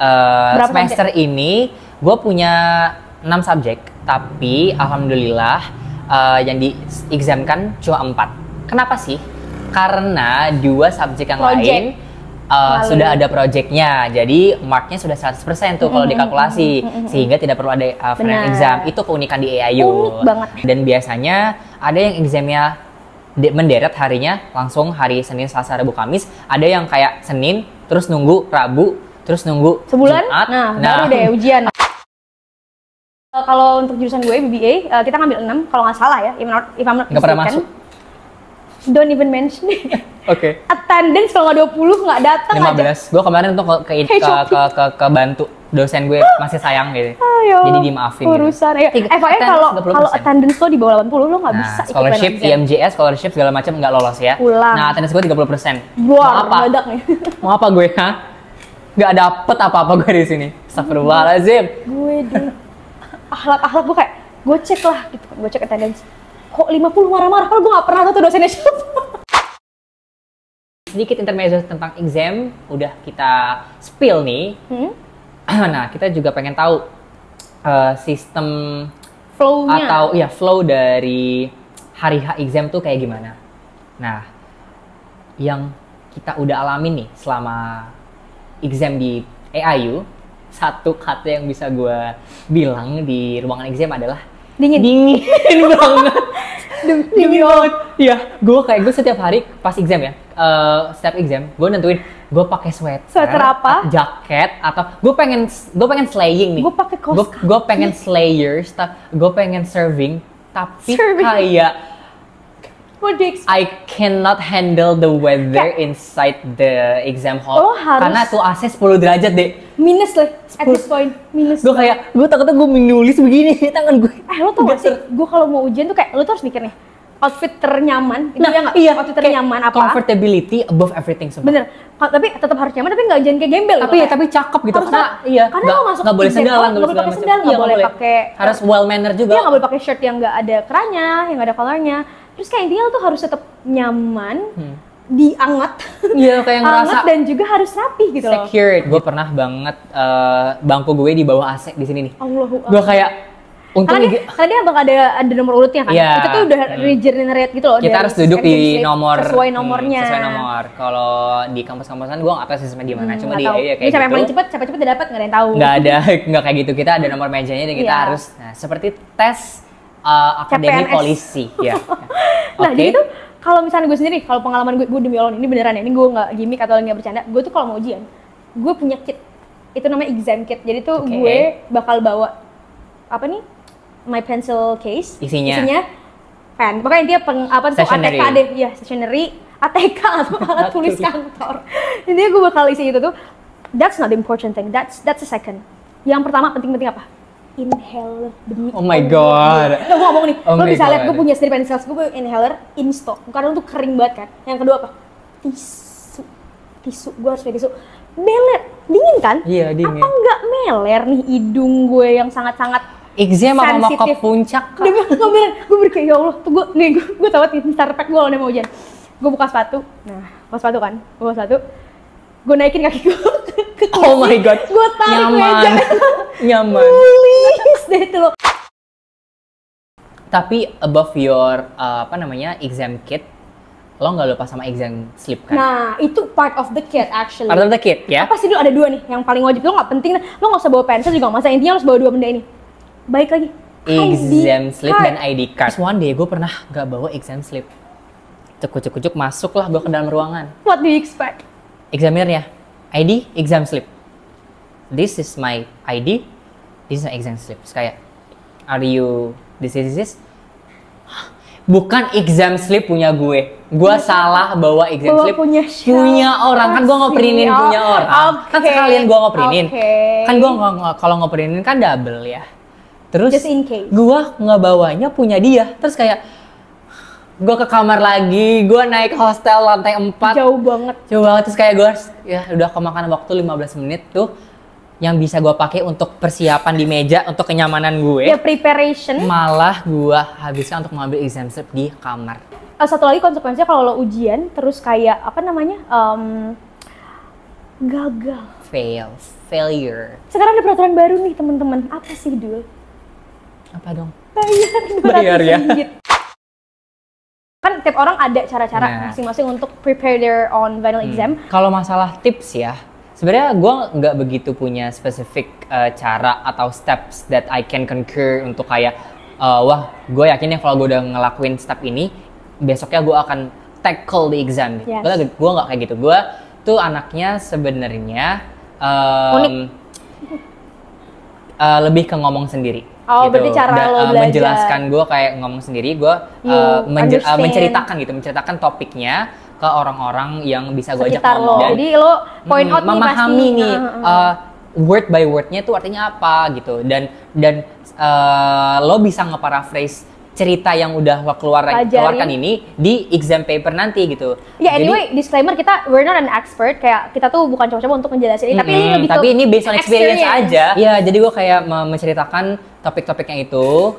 semester ini gue punya 6 subjek, tapi alhamdulillah yang di-examkan cuma 4. Kenapa sih? Karena 2 subjek yang lain sudah ada projectnya, jadi marknya sudah 100% tuh kalau dikalkulasi, sehingga tidak perlu ada final exam. Itu keunikan di AIU. Unik banget. Dan biasanya ada yang examnya menderet harinya langsung hari Senin, Selasa, Rabu, Kamis. Ada yang kayak Senin, terus nunggu Rabu, terus nunggu sebulan. Jumat. Nah, baru deh ujian. Kalau untuk jurusan gue BBA, kita ngambil 6 kalau nggak salah ya. If I'm not nggak pernah masuk. Don't even mention it. Oke. Attendance kalau nggak 20 nggak datang 15. Gue kemarin tuh ke bantu dosen gue masih sayang gitu. Jadi dimaafin. Urusan gitu. ya. Kalau attendance lo di bawah 80 lo nggak bisa. Scholarship, IMJS, scholarship segala macam nggak lolos ya. Pulang. Nah, attendance gue 30%. Mau apa? Mau apa gue? Nggak dapet apa-apa gue di sini. Astagfirullahaladzim. Gue di akhlak gue kayak gue cek lah gitu, gue cek attendance. Kok 50 marah-marah? Kalau gue nggak pernah tahu tuh dosennya siapa. Sedikit intermezzo tentang exam udah kita spill nih. Nah, kita juga pengen tahu sistem flow-nya atau ya flow dari hari H exam tuh kayak gimana. Nah, yang kita udah alamin nih selama exam di AIU, satu kata yang bisa gue bilang di ruangan exam adalah dingin banget. Dingin banget. Iya, gue setiap hari pas exam ya, setiap exam gue nentuin gue pakai sweater apa, jaket, atau gue pengen slaying nih. Gue pakai kaos. Gue pengen slayers, gue pengen serving, tapi kayak I cannot handle the weather inside the exam hall karena tuh AC 10 derajat deh. Minus lah, at this point minus. Gue takutnya gue menulis begini tangan gue. Lo tau gak sih, gue kalau mau ujian tuh kayak lo tuh harus mikir nih, outfit ternyaman, itu ya nggak? Iya, outfit ternyaman apa? Comfortability above everything semua. Bener, tapi tetap harus nyaman, tapi nggak jangan kayak gembel. Tapi cakep gitu. Karena lo masuk nggak boleh sendalan, nggak boleh pakai sendal, nggak boleh pakai. Harus well manner juga. Iya, nggak boleh pakai shirt yang nggak ada kerannya, yang nggak ada collarnya. Terus kayak intinya lo tuh harus tetap nyaman, dianget, iya kayak ngerasa anget dan juga harus rapi gitu loh. Secured. Gue pernah banget bangku gue di bawah AC di sini nih. Gue kayak karena dia bakal ada nomor urutnya kan. Yeah. Itu tuh udah regenerate gitu loh. Kita harus duduk di nomor sesuai nomornya. Sesuai nomor. Kalau di kampus-kampusan gue nggak tahu sistemnya gimana. Cuma di kayak gitu. Siapa yang paling cepet udah dapat, nggak ada yang tahu. Nggak kayak gitu. Kita ada nomor mejanya dan kita harus seperti tes akademi polisi ya. Nah, jadi tuh kalau misalnya gue sendiri, kalau pengalaman gue demi Allah ini beneran ya, ini gue nggak gimmick atau nggak bercanda. Gue tuh kalau mau ujian, gue punya kit. Itu namanya exam kit. Jadi tuh gue bakal bawa apa nih? My pencil case. Isinya pen. Pokoknya dia ATK deh, ya stationery, ATK atau alat tulis kantor. Intinya gue bakal isi itu tuh. That's not the important thing. That's the second. Yang pertama penting apa? Inhaler. Oh my god. Gue ngomong nih, lo bisa lihat gue punya sendiri pencil, gue punya inhaler Insto. Karena itu kering banget kan. Yang kedua apa? Tisu. Gue harus pakai tisu. Meler, dingin kan? Iya, dingin. Apa nggak meler nih hidung gue yang sangat-sangat exam sama mau ke puncak. Gue berkayak ya Allah, tuh gue tahu nih starpack gue kalau mau ujian. Gue buka sepatu. Nah, buka sepatu kan. Gue naikin kaki gue ke kursi. Oh my god. Gue tarik meja. Nyaman. Tulis deh itu loh. Tapi above your exam kit, lo nggak lupa sama exam slip kan? Nah, itu part of the kit actually. Part of the kit ya? Apa sih dulu ada 2 nih yang paling wajib, lo nggak penting, lo nggak usah bawa pensil juga nggak masalah, intinya lo harus bawa 2 benda ini. Baik lagi, exam slip dan ID card. One day gue pernah nggak bawa exam slip. Cuk masuklah gue ke dalam ruangan. What do you expect? Examinernya, ID, exam slip. This is my ID, this is my exam slip. Kayak, are you this? Bukan exam slip punya gue. Gue salah bawa exam slip punya orang. Kan gue nge-printin punya orang. Kan sekalian gue nge-printin. Kan gue kalau nge-printin kan double ya. Terus Just in case. gue nggak bawanya punya dia. Terus kayak gue ke kamar lagi, gue naik hostel lantai 4. Jauh banget. Jauh banget, terus kayak gue ya udah kemakan waktu 15 menit tuh yang bisa gue pakai untuk persiapan di meja untuk kenyamanan gue. Ya preparation. Malah gue habiskan untuk mengambil exam script di kamar. Satu lagi konsekuensinya kalau lo ujian terus kayak apa namanya gagal. Failure. Sekarang ada peraturan baru nih teman-teman. Apa sih Dul? Apa dong? Bayar Bayar ya. ringgit. Kan tiap orang ada cara-cara Nah. masing-masing untuk prepare their own final exam. Kalau masalah tips ya, sebenarnya gue nggak begitu punya spesifik cara atau steps that I can concur untuk kayak wah gue yakin ya kalau gue udah ngelakuin step ini besoknya gue akan tackle the exam. Yes. Gue nggak kayak gitu. Gue tuh anaknya sebenarnya Unik. lebih ke ngomong sendiri. Oh, berarti cara lo belajar. Menjelaskan gue kayak ngomong sendiri, gue understand. menceritakan topiknya ke orang-orang yang bisa gue ajak Sekitar ngomong. lo. Jadi lo point out nih pasti. Memahami nih word by wordnya tuh artinya apa gitu, dan lo bisa nge-paraphrase cerita yang udah lo keluarkan ini di exam paper nanti gitu. Ya anyway, disclaimer kita we're not an expert, kayak kita tuh bukan coba-coba untuk menjelasin ini, tapi ini lebih tapi ini based on experience aja. Iya. Ya, jadi gue kayak menceritakan topik-topiknya itu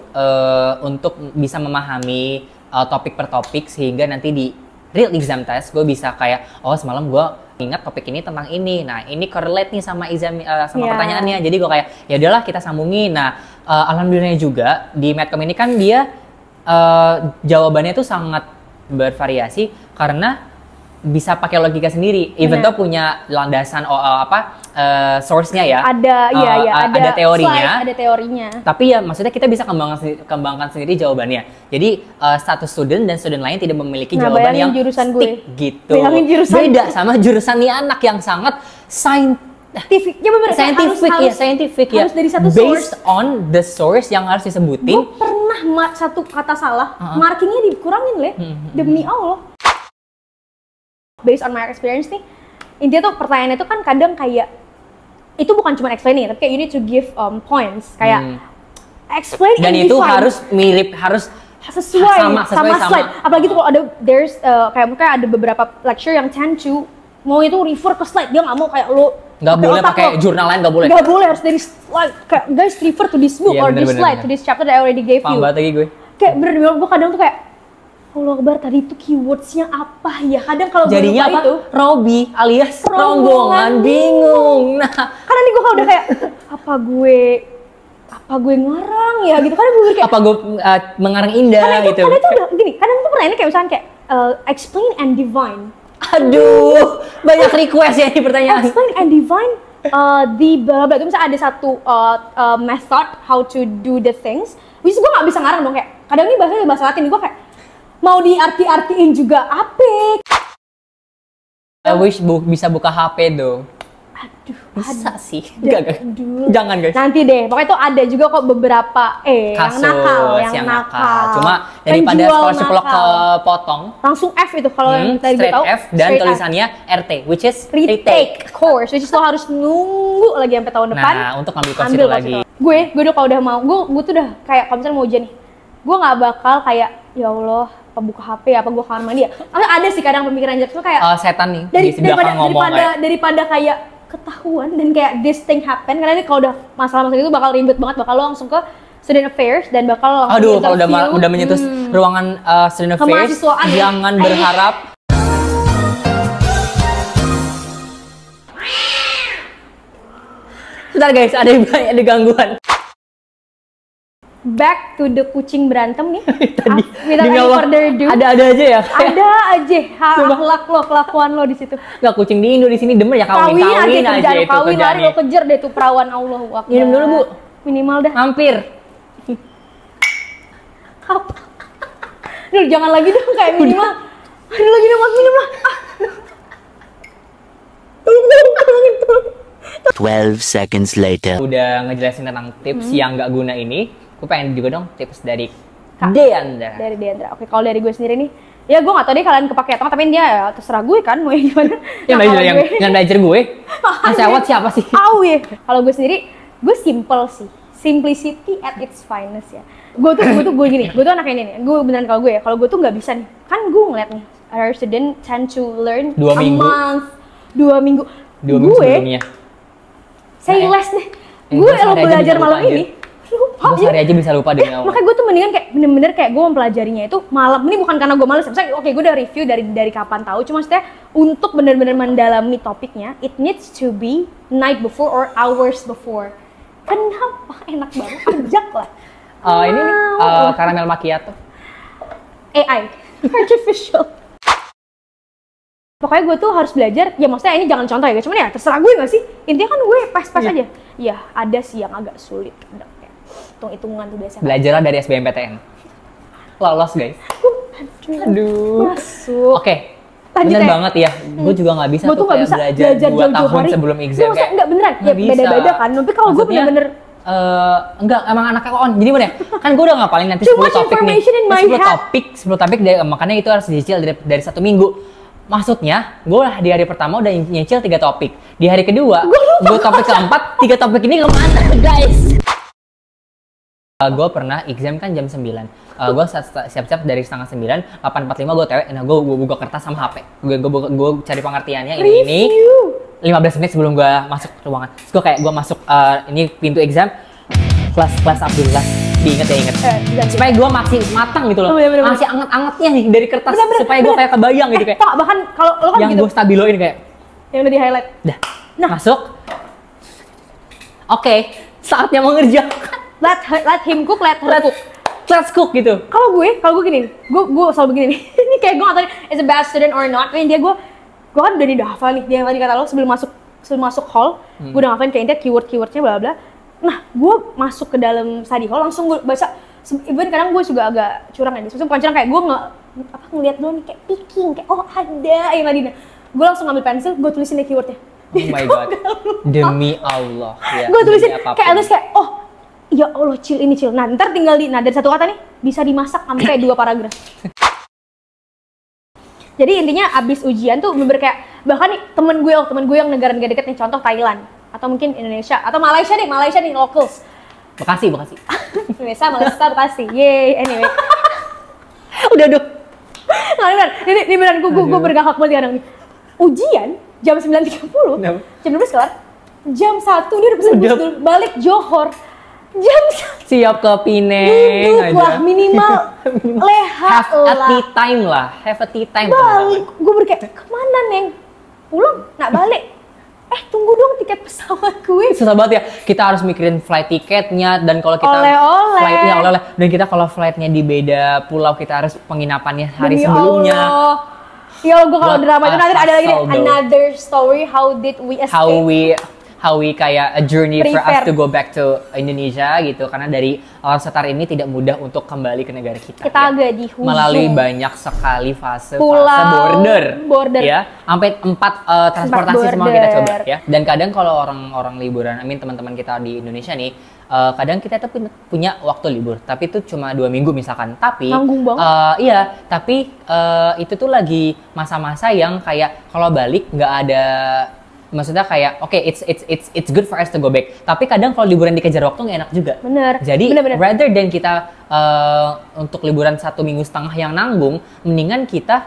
untuk bisa memahami topik per topik sehingga nanti di real exam test gue bisa kayak semalam gue ingat topik ini tentang ini. Nah, ini correlate nih sama exam sama pertanyaannya. Jadi gue kayak ya udahlah kita sambungin. Nah, alhamdulillahnya juga di Medcom ini kan dia jawabannya tuh sangat bervariasi karena bisa pakai logika sendiri, even though punya landasan source-nya ya. Ada teorinya. Slide, ada teorinya. Tapi ya maksudnya kita bisa kembangkan sendiri jawabannya. Jadi satu student dan student lain tidak memiliki jawaban yang jurusan stick gue. gitu. Beda sama jurusan nih anak yang sangat scientific harus dari satu based source. on the source yang harus disebutin. Gue pernah satu kata salah, markingnya dikurangin demi Allah. Based on my experience nih, intinya tuh pertanyaannya itu kan kadang kayak itu bukan cuma explaining, tapi kayak you need to give points, kayak explain dan and itu define. harus mirip, harus sesuai sama slide. Apalagi tuh kalau ada kayak mungkin ada beberapa lecture yang tend to mau itu refer ke slide, dia nggak mau kayak lo nggak boleh pakai jurnal lain, nggak boleh. Nggak boleh, harus dari slide. Kayak guys refer to this book or this slide, to this chapter that I already gave you. Paham banget lagi gue. Kayak bener-bener gue kadang tuh kayak Allah Akbar, tadi itu keywordsnya apa ya? Kadang kalau gue jadinya lupa apa? itu Robi alias rombongan bingung. Nah, karena nih gue kalau udah kayak apa gue ngarang ya gitu, kadang gue kayak apa gue mengarang indah kadang gitu. Kadang tuh udah gini, kadang tuh pertanyaannya kayak misalnya kayak explain and divine. Aduh, banyak request ya di pertanyaan. Explain and divine the blah blah. Itu misalnya ada satu method how to do the things, which gue nggak bisa ngarang dong, kayak kadang ini bahasa Latin, gue kayak mau diarti-artiin juga apa? I wish bisa buka HP dong. Aduh, Bisa sih. Enggak. Aduh. Jangan guys. Nanti deh, pokoknya itu ada juga kok beberapa Kasus yang nakal. Cuma daripada Penjual scholarship lo nakal. kepotong, Langsung F itu kalau yang tadi gue straight tahu. F dan straight tulisannya RT, which is retake course, which is lo harus nunggu lagi sampai tahun depan. Nah, untuk ngambil course itu lagi. Gue udah kalau udah mau, gue tuh udah kayak kalau misalnya mau ujian nih, gue nggak bakal kayak ya Allah apa buka HP apa gue kamar mandi ya. Ada sih kadang pemikiran jelek tuh kayak Setan nih di belakang ngomong daripada kayak ketahuan dan kayak this thing happen, karena ini kalau udah masalah-masalah itu bakal ribet banget, bakal lo langsung ke student affairs dan bakal langsung aduh kalau udah menyentuh ruangan student affairs jangan berharap. Bentar guys, ada gangguan. Back to the kucing berantem nih. Tadi Without any further ado, ada aja ya. ada aja akhlak lo, kelakuan lo di situ. Nggak, kucing di Indo di sini demen ya kawin aja itu kawin lari kerjaannya. lo kejar deh tuh perawan Allah. Minum dulu Bu. Minimal dah. Hampir. Duh, jangan lagi dong kayak minimal. Aduh lagi dong, minum lah. 12 seconds later. Udah ngejelasin tentang tips yang nggak guna ini, gue pengen juga dong tips dari Deandra. Dari Deandra. Oke, kalau dari gue sendiri nih, ya gue nggak tahu deh kalian kepake atau nggak, tapi dia ya terserah gue kan mau gimana. Yang belajar gue. Yang sewot siapa sih? Ya. Kalau gue sendiri, gue simple sih. simplicity at its finest ya. Gue tuh anak ini nih. Gue beneran kalau gue tuh nggak bisa nih. Kan gue ngeliat nih, our student tend to learn 2 minggu. month, 2 minggu. 2 minggu sebelumnya. Say less deh. Eh, Gue gua sehari lo aja belajar bisa malam lupa, ini. Lupa Gue sehari aja bisa lupa demi Allah. Makanya gue tuh mendingan kayak bener-bener kayak gue mempelajarinya itu malam. Ini bukan karena gue males. Misalnya oke, gue udah review dari kapan tahu. Cuma maksudnya untuk bener-bener mendalami topiknya, it needs to be night before or hours before. Kenapa? Enak banget. Ajak lah. Ini caramel macchiato. AI. Artificial. Pokoknya gue tuh harus belajar, ya maksudnya ini jangan contoh ya, cuman ya terserah gue gak sih? Intinya kan gue pas-pas aja. Ya ada sih yang agak sulit. Hitung-hitungan tuh biasanya. Belajarlah dari SBMPTN. Lolos guys. Aduh. Masuk. Oke. Lanjut Bener ya. banget ya. Gue juga gak bisa Gue tuh tuh gak kayak bisa belajar 2 jauh-jauh tahun hari sebelum exam Nggak, nggak beneran, ya nggak bisa. beda-beda kan. Tapi kalau gue Maksudnya, bener-bener enggak, emang anaknya on. Jadi mana? Kan gue udah ngapalin nanti Too 10 much topik nih. information in my 10 head. topik, 10 topik makanya itu harus dicicil dari 1 minggu. Maksudnya, gue di hari pertama udah nyicil 3 topik. Di hari kedua, gue topik keempat, 3 topik ini kemana guys? Gue pernah exam kan jam 9. Gue siap-siap dari setengah 9, 8.45 gue tewek. Nah, gue buka kertas sama HP. Gue cari pengertiannya ini. 15 menit sebelum gue masuk ruangan. Terus gue masuk ini pintu exam. Kelas Abdullah. Diinget. Supaya gue masih matang gitu loh. Bener. Masih anget-angetnya nih dari kertas. Bener. Supaya gue kayak kebayang gitu kayak. Pak, bahkan kalau lo kan Yang gitu. gue stabiloin kayak. Yang udah di highlight. Dah, masuk. Oke, saatnya mengerjakan. Let him cook, let her cook. Let's cook gitu. Kalau gue gini, gue selalu begini nih. Ini kayak gue nggak tahu is a bad student or not. Kayak gue kan udah dihafal nih. Dia yang tadi kata lo sebelum masuk hall, gue udah ngafalin kayak intinya keywordnya bla bla. Nah, gue masuk ke dalam study hall langsung gue baca. Even kadang gue juga agak curang ya. Maksudnya bukan curang kayak gue ngeliat doang nih kayak picking kayak oh ada yang tadi. Gue langsung ngambil pensil, gue tulisin deh keywordnya. Oh my god. Demi Allah. Ya, Gue tulisin demi apapun. kayak terus kayak oh ya Allah chill. Nah ntar tinggal dari 1 kata nih bisa dimasak sampai 2 paragraf. Jadi intinya abis ujian tuh bener kayak bahkan nih temen gue yang negara-negara deket nih, contoh Thailand atau mungkin Indonesia atau Malaysia nih locals. Bekasi. Indonesia, Malaysia, Bekasi. Yeay, anyway. Udah. Nah, bener. Ini beneran gue bergahak banget kadang nih. Ujian jam 9.30. Kenapa? Jam 12 kelar. Jam 1 dia udah pesen bus dulu balik Johor. Jam 1 Siap ke Pineng duduk lah aja. minimal lehat Have a lah. tea time lah. Have a tea time. Balik. Gue berkayak kemana Neng? Pulang? Nak balik? Tunggu dong tiket pesawat gue. Susah banget ya. Kita harus mikirin flight tiketnya dan kalau kita Oleh-oleh. flightnya oleh-oleh dan kita kalau flightnya di beda pulau kita harus penginapannya hari Demi sebelumnya. Allah. Ya Allah, gue kalau What drama itu a nanti ada lagi nih, hassle, bro. another story how did we escape. How we kayak a journey for us Prepare. to go back to Indonesia gitu, karena dari setar ini tidak mudah untuk kembali ke negara kita. Kita agak di hujung. Melalui banyak sekali fase Pulau, border border. ya, sampai 4 transportasi semua border. kita coba ya. Dan kadang kalau orang liburan, teman-teman kita di Indonesia nih, kadang kita tuh punya waktu libur, tapi itu cuma 2 minggu misalkan. Tapi Nanggung banget. iya, tapi itu tuh lagi masa-masa yang kayak kalau balik nggak ada. Maksudnya kayak oke, it's good for us to go back. Tapi kadang kalau liburan dikejar waktu nggak enak juga. Bener. Jadi Bener. rather than kita untuk liburan 1 minggu setengah yang nanggung, mendingan kita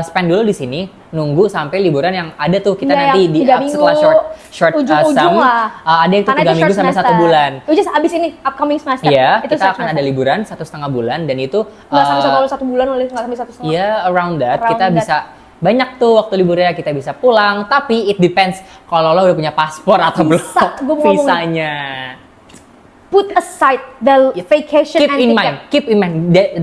spend dulu di sini, nunggu sampai liburan yang ada tuh kita Iya, nanti yang di 3 minggu, setelah short ujung-ujung sum, lah. ada yang Karena 3 itu minggu short sampai 1 semester. bulan. Which is abis ini upcoming semester. Iya, Itu kita short akan ada semester. liburan 1,5 bulan dan itu Nggak sampai 1 bulan, nggak sampai 1,5. iya, around that. Around Kita that. bisa banyak tuh waktu liburnya, kita bisa pulang, tapi it depends kalau lo udah punya paspor atau Visa, belum gua mau ngomong. visanya. Put aside the vacation Keep and in ticket. mind,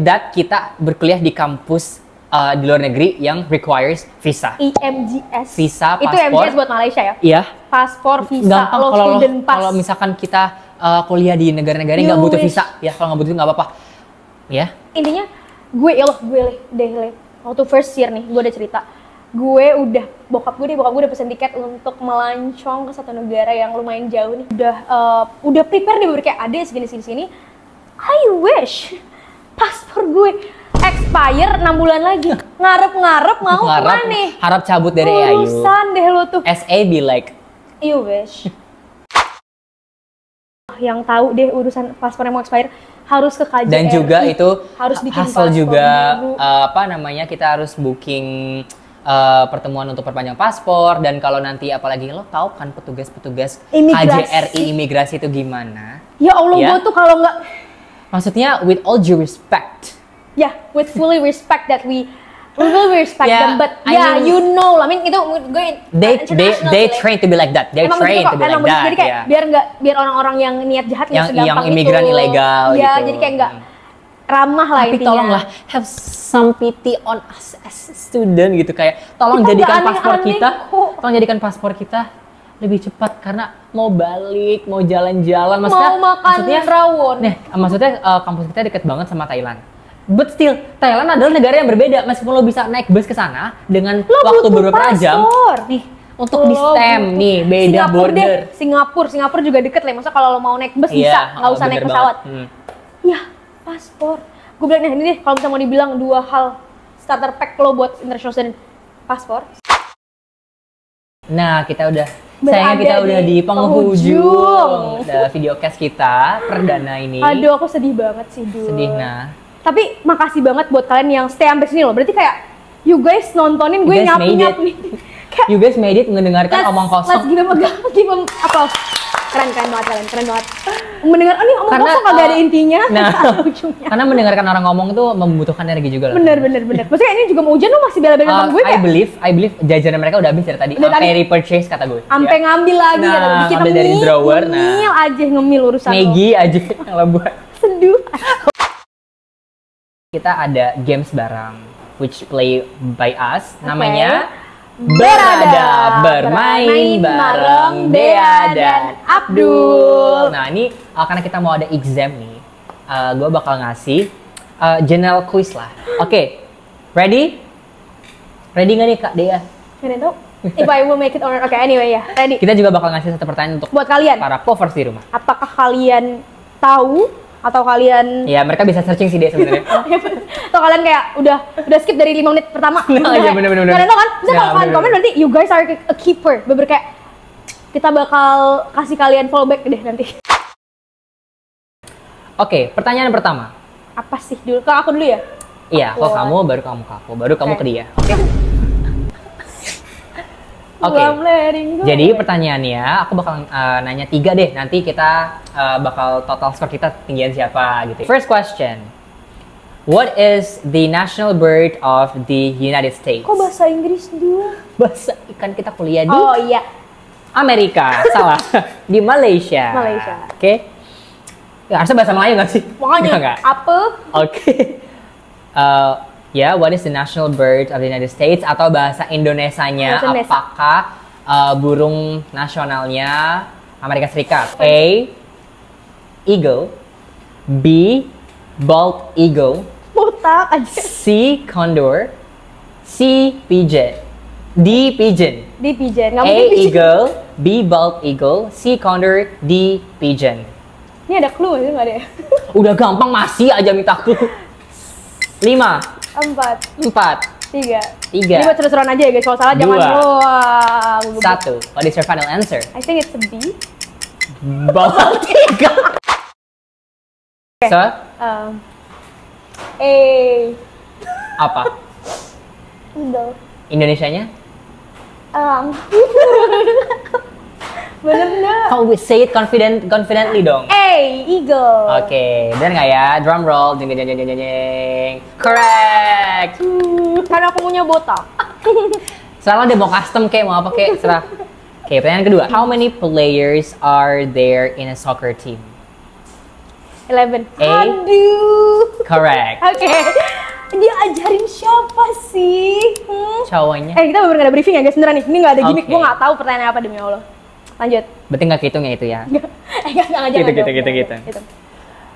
that kita berkuliah di kampus di luar negeri yang requires visa. IMGS. Visa, Itu paspor. IMGS buat Malaysia ya? Iya. Paspor, visa, Gampang lo kalau student pass. kalau misalkan kita kuliah di negara-negara yang nggak You butuh wish. visa, ya kalau nggak butuh nggak apa-apa. Ya. Intinya gue waktu first year nih gue udah cerita, bokap gue udah pesen tiket untuk melancong ke satu negara yang lumayan jauh nih, udah prepare nih kayak ada segini. I wish paspor gue expire 6 bulan lagi, ngarep mau kemana nih, harap cabut dari AIU. urusan deh lo tuh. SA be like, You wish. yang tahu deh urusan paspor yang mau expire harus ke KJRI. Dan juga itu harus bikin hassle paspor juga baru. kita harus booking pertemuan untuk perpanjang paspor, dan kalau nanti apalagi lo tahu kan petugas-petugas Imigrasi. KJRI imigrasi itu gimana? Ya Allah, Ya. gue tuh kalau nggak, Maksudnya with all due respect. ya with fully respect that we will respect Yeah, them, but I yeah, mean- you know lah, I mean itu gue They train to be like that. They're emang trained begitu to kok, be like emang begitu. that. Jadi kayak Yeah. biar orang-orang yang niat jahat nggak Yang segampang imigran itu. ilegal Iya, gitu. jadi kayak nggak ramah lah Tapi intinya. tolonglah have some pity on us as a student gitu, kayak tolong Kita jadikan nggak paspor aneh-aneh kita, kok. tolong jadikan paspor kita lebih cepat karena mau balik, mau jalan-jalan, maksudnya Mau makan rawon. nih, maksudnya kampus kita deket banget sama Thailand. But still, Thailand adalah negara yang berbeda. Meskipun lo bisa naik bus ke sana dengan Lo waktu butuh beberapa jam, paspor. nih untuk di Lo stem butuh- nih beda Singapura border. deh, Singapura juga deket lah. Masa kalau lo mau naik bus bisa, nggak usah naik bener pesawat. banget. Ya, paspor. Gue bilang, nah ini deh, kalau misalnya mau dibilang dua hal starter pack lo buat international student, paspor. Nah, kita udah Berada sayangnya kita udah di di penghujung penghujung. videocast kita perdana ini. Aduh, aku sedih banget sih, Dul. Sedih nah. Tapi makasih banget buat kalian yang stay sampai sini loh. Berarti kayak you guys nontonin gue You guys nyapu-nyapu made nih. Kayak You guys made it mendengarkan omong let's kosong. give them applause. Keren banget kalian, keren banget. Mendengar ini omong Karena, kosong kagak ada intinya. Nah, ujungnya. karena mendengarkan orang ngomong tuh membutuhkan energi juga loh. Bener. Maksudnya ini juga mau hujan lu masih bela-belain temen gue I kayak believe jajanan mereka udah habis dari tadi. Udah Sampai tadi. repurchase kata gue. sampai Ya. ngambil lagi Nah, kata bikin ngambil dari drawer, nah. ngemil aja ngemil urusan lo. Maggie aja yang lo buat. Seduh. Kita ada games bareng which play by us. Oke. Namanya Berada, bermain bareng Dea dan Abdul. Nah ini karena kita mau ada exam nih, gue bakal ngasih general quiz lah. Oke, ready? Ready nggak nih Kak Dea? Gak tau if I will make it or not. Oke, anyway ya, ready. Kita juga bakal ngasih satu pertanyaan untuk Buat kalian, para povers di rumah. apakah kalian tahu atau kalian Ya mereka bisa searching sih dia sebenarnya. atau kalian kayak udah skip dari 5 menit pertama. Nah, iya, bener. Kalian tau kan? Bisa Ya, kalau kalian bener. komen berarti you guys are a keeper. Bener kayak kita bakal kasih kalian fallback deh nanti. Oke, pertanyaan pertama. Apa sih dulu? Ke aku dulu ya? Iya, Aku. kok kamu baru kamu ke aku, baru kamu Oke. ke dia. Oke. Oke. I'm letting go. Jadi pertanyaannya, aku bakal nanya 3 deh. Nanti kita bakal total skor kita tinggian siapa gitu. First question. What is the national bird of the United States? Kok bahasa Inggris dulu? Bahasa ikan kita kuliah di Oh iya, Amerika. Salah. Di Malaysia. Malaysia. Oke. Ya, harusnya bahasa Melayu nggak sih? pokoknya Nggak. apa? Oke. What is the national bird of the United States? Atau bahasa Indonesianya, Bahasa Indonesia. apakah burung nasionalnya Amerika Serikat? A. Eagle. B. Bald eagle. Botak aja. C. Condor. C. Pigeon. D. Pigeon. Di pigeon, nggak A. mungkin pigeon. Eagle. B. Bald eagle. C. Condor. D. Pigeon. Ini ada clue nggak sih? Nggak ada ya? Udah gampang masih aja minta aku. 5, 4, 4, 3. 3, Ini buat seru-seruan aja ya guys, kalau salah jangan 2, wah. 1. What is your final answer? I think it's a B. Bawah 3. So, A. apa? Udah. Indonesianya? Bener-bener. How we say it confidently dong. A. Eagle. Oke, bener nggak ya? Drum roll, jeng jeng jeng jeng jeng jeng. Correct. Karena aku punya botak. Salah deh mau custom kayak mau apa kayak serah. Oke, pertanyaan kedua. How many players are there in a soccer team? 11. A. Aduh. Correct. Oke. Dia ajarin siapa sih? Cowoknya. Kita bener nggak ada briefing ya guys, beneran nih. Ini nggak ada gimmick, Oke. gue nggak tahu pertanyaan apa demi Allah. Lanjut. Berarti nggak kehitung ya itu ya? Nggak ngajar. Gitu.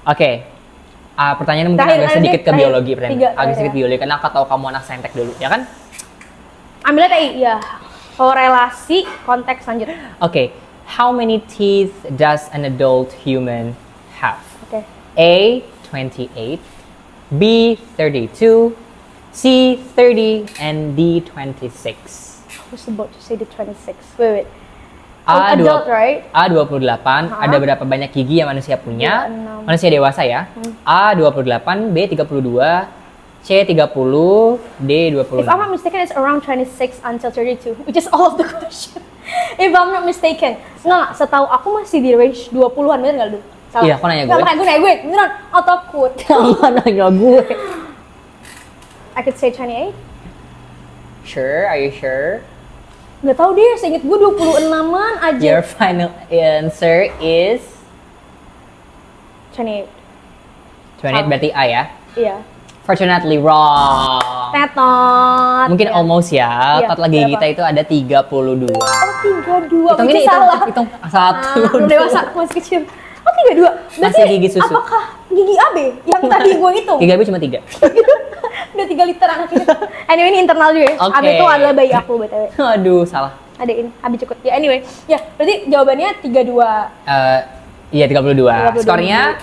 Oke. Pertanyaan mungkin Terakhir, agak terakhir, sedikit ke terakhir. biologi, Tiga, agak terakhir sedikit ya. biologi karena aku tahu kamu anak saintek dulu, ya kan? Ambilnya TI, ya. Korelasi, konteks, lanjut. Oke. How many teeth does an adult human have? Oke. A. 28, B. 32, C. 30, and D. 26. I was about to say the 26. Wait. Adult, right? A28, ada berapa banyak gigi yang manusia punya? 26. Manusia dewasa ya. A28, B32, C30, D26. If I'm not mistaken, it's around 26 until 32, which is all of the question. If I'm not mistaken. Nggak, setahu aku masih di range 20-an, bener nggak lu? Salah. Iya, kok nanya gue? Nggak, makanya gue nanya gue, beneran. Oh, takut. Jangan nanya gue. I could say 28. Sure, are you sure? Nggak tahu deh, seinget gue 26-an aja. Your final answer is 28. 28 berarti A ya? Iya. Fortunately wrong. Tetot. Mungkin Ya. almost ya. Iya, Total gigi berapa? kita itu ada 32. Oh, 32. Hitung Berarti ini, salah. hitung satu. Udah dewasa, masih kecil. Oh, 32. Berarti Masih gigi susu. apakah gigi AB yang tadi gue hitung? Gigi gue cuma 3. Udah 3 liter anak ini. Anyway, ini internal juga ya. Oke. AB itu adalah bayi aku, BTW. Aduh, salah. Ada ini, AB cukut. Ya, anyway. Ya, berarti jawabannya 32. Iya 32. 32. Skornya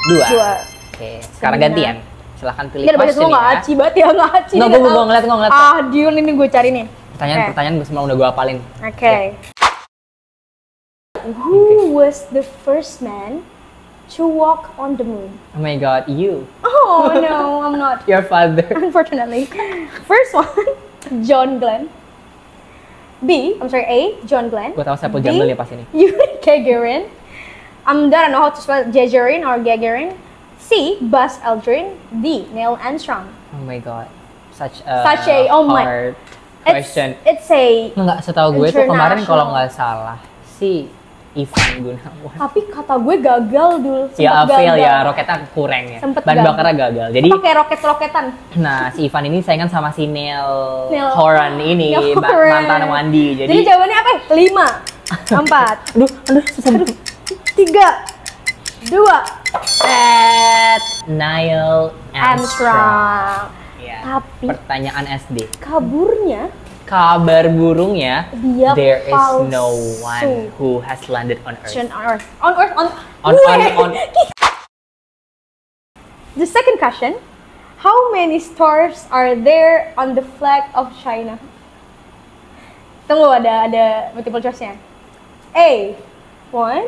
2. 2. Oke, sekarang Benar. gantian. Silahkan pilih Ini budget question lu nggak ya. aci banget ya, nggak aci. Nggak, Nggak gue tahu. ngeliat. Ah, Dion ini gue cari nih. Pertanyaan gue semua udah gue hafalin. Oke. Who was the first man to walk on the moon? Oh my god, you. Oh no, I'm not. Your father. Unfortunately. First one, John Glenn. A, John Glenn. Gue tau Saipul B, Jamil ya pas ini. Yuri Gagarin. I don't know how to spell Gagarin or Gagarin. C, Buzz Aldrin. D, Neil Armstrong. Oh my god. Such Oh my. hard question. It's a. Nggak, setahu gue tuh kemarin International. kalau nggak salah si Ivan Gunawan. Tapi kata gue gagal dulu. Ya Sempet fail gagal. ya, roketnya kurang ya. Sempet Bahan gagal. bakarnya gagal. Jadi, Pakai roket-roketan. nah si Ivan ini saingan sama si Neil Neil Horan ini, Neil Horan. mantan Wandi. Jadi Jadi, jawabannya apa? 5, 4, aduh, susah. 3, 2, Neil Armstrong. Armstrong. Ya, Tapi- pertanyaan SD. Kaburnya Kabar burungnya, Dia there is palsu. no one who has landed on Earth. on Earth. On Earth, on. On. The second question: how many stars are there on the flag of China? Tunggu, ada multiple choice-nya. A, 1,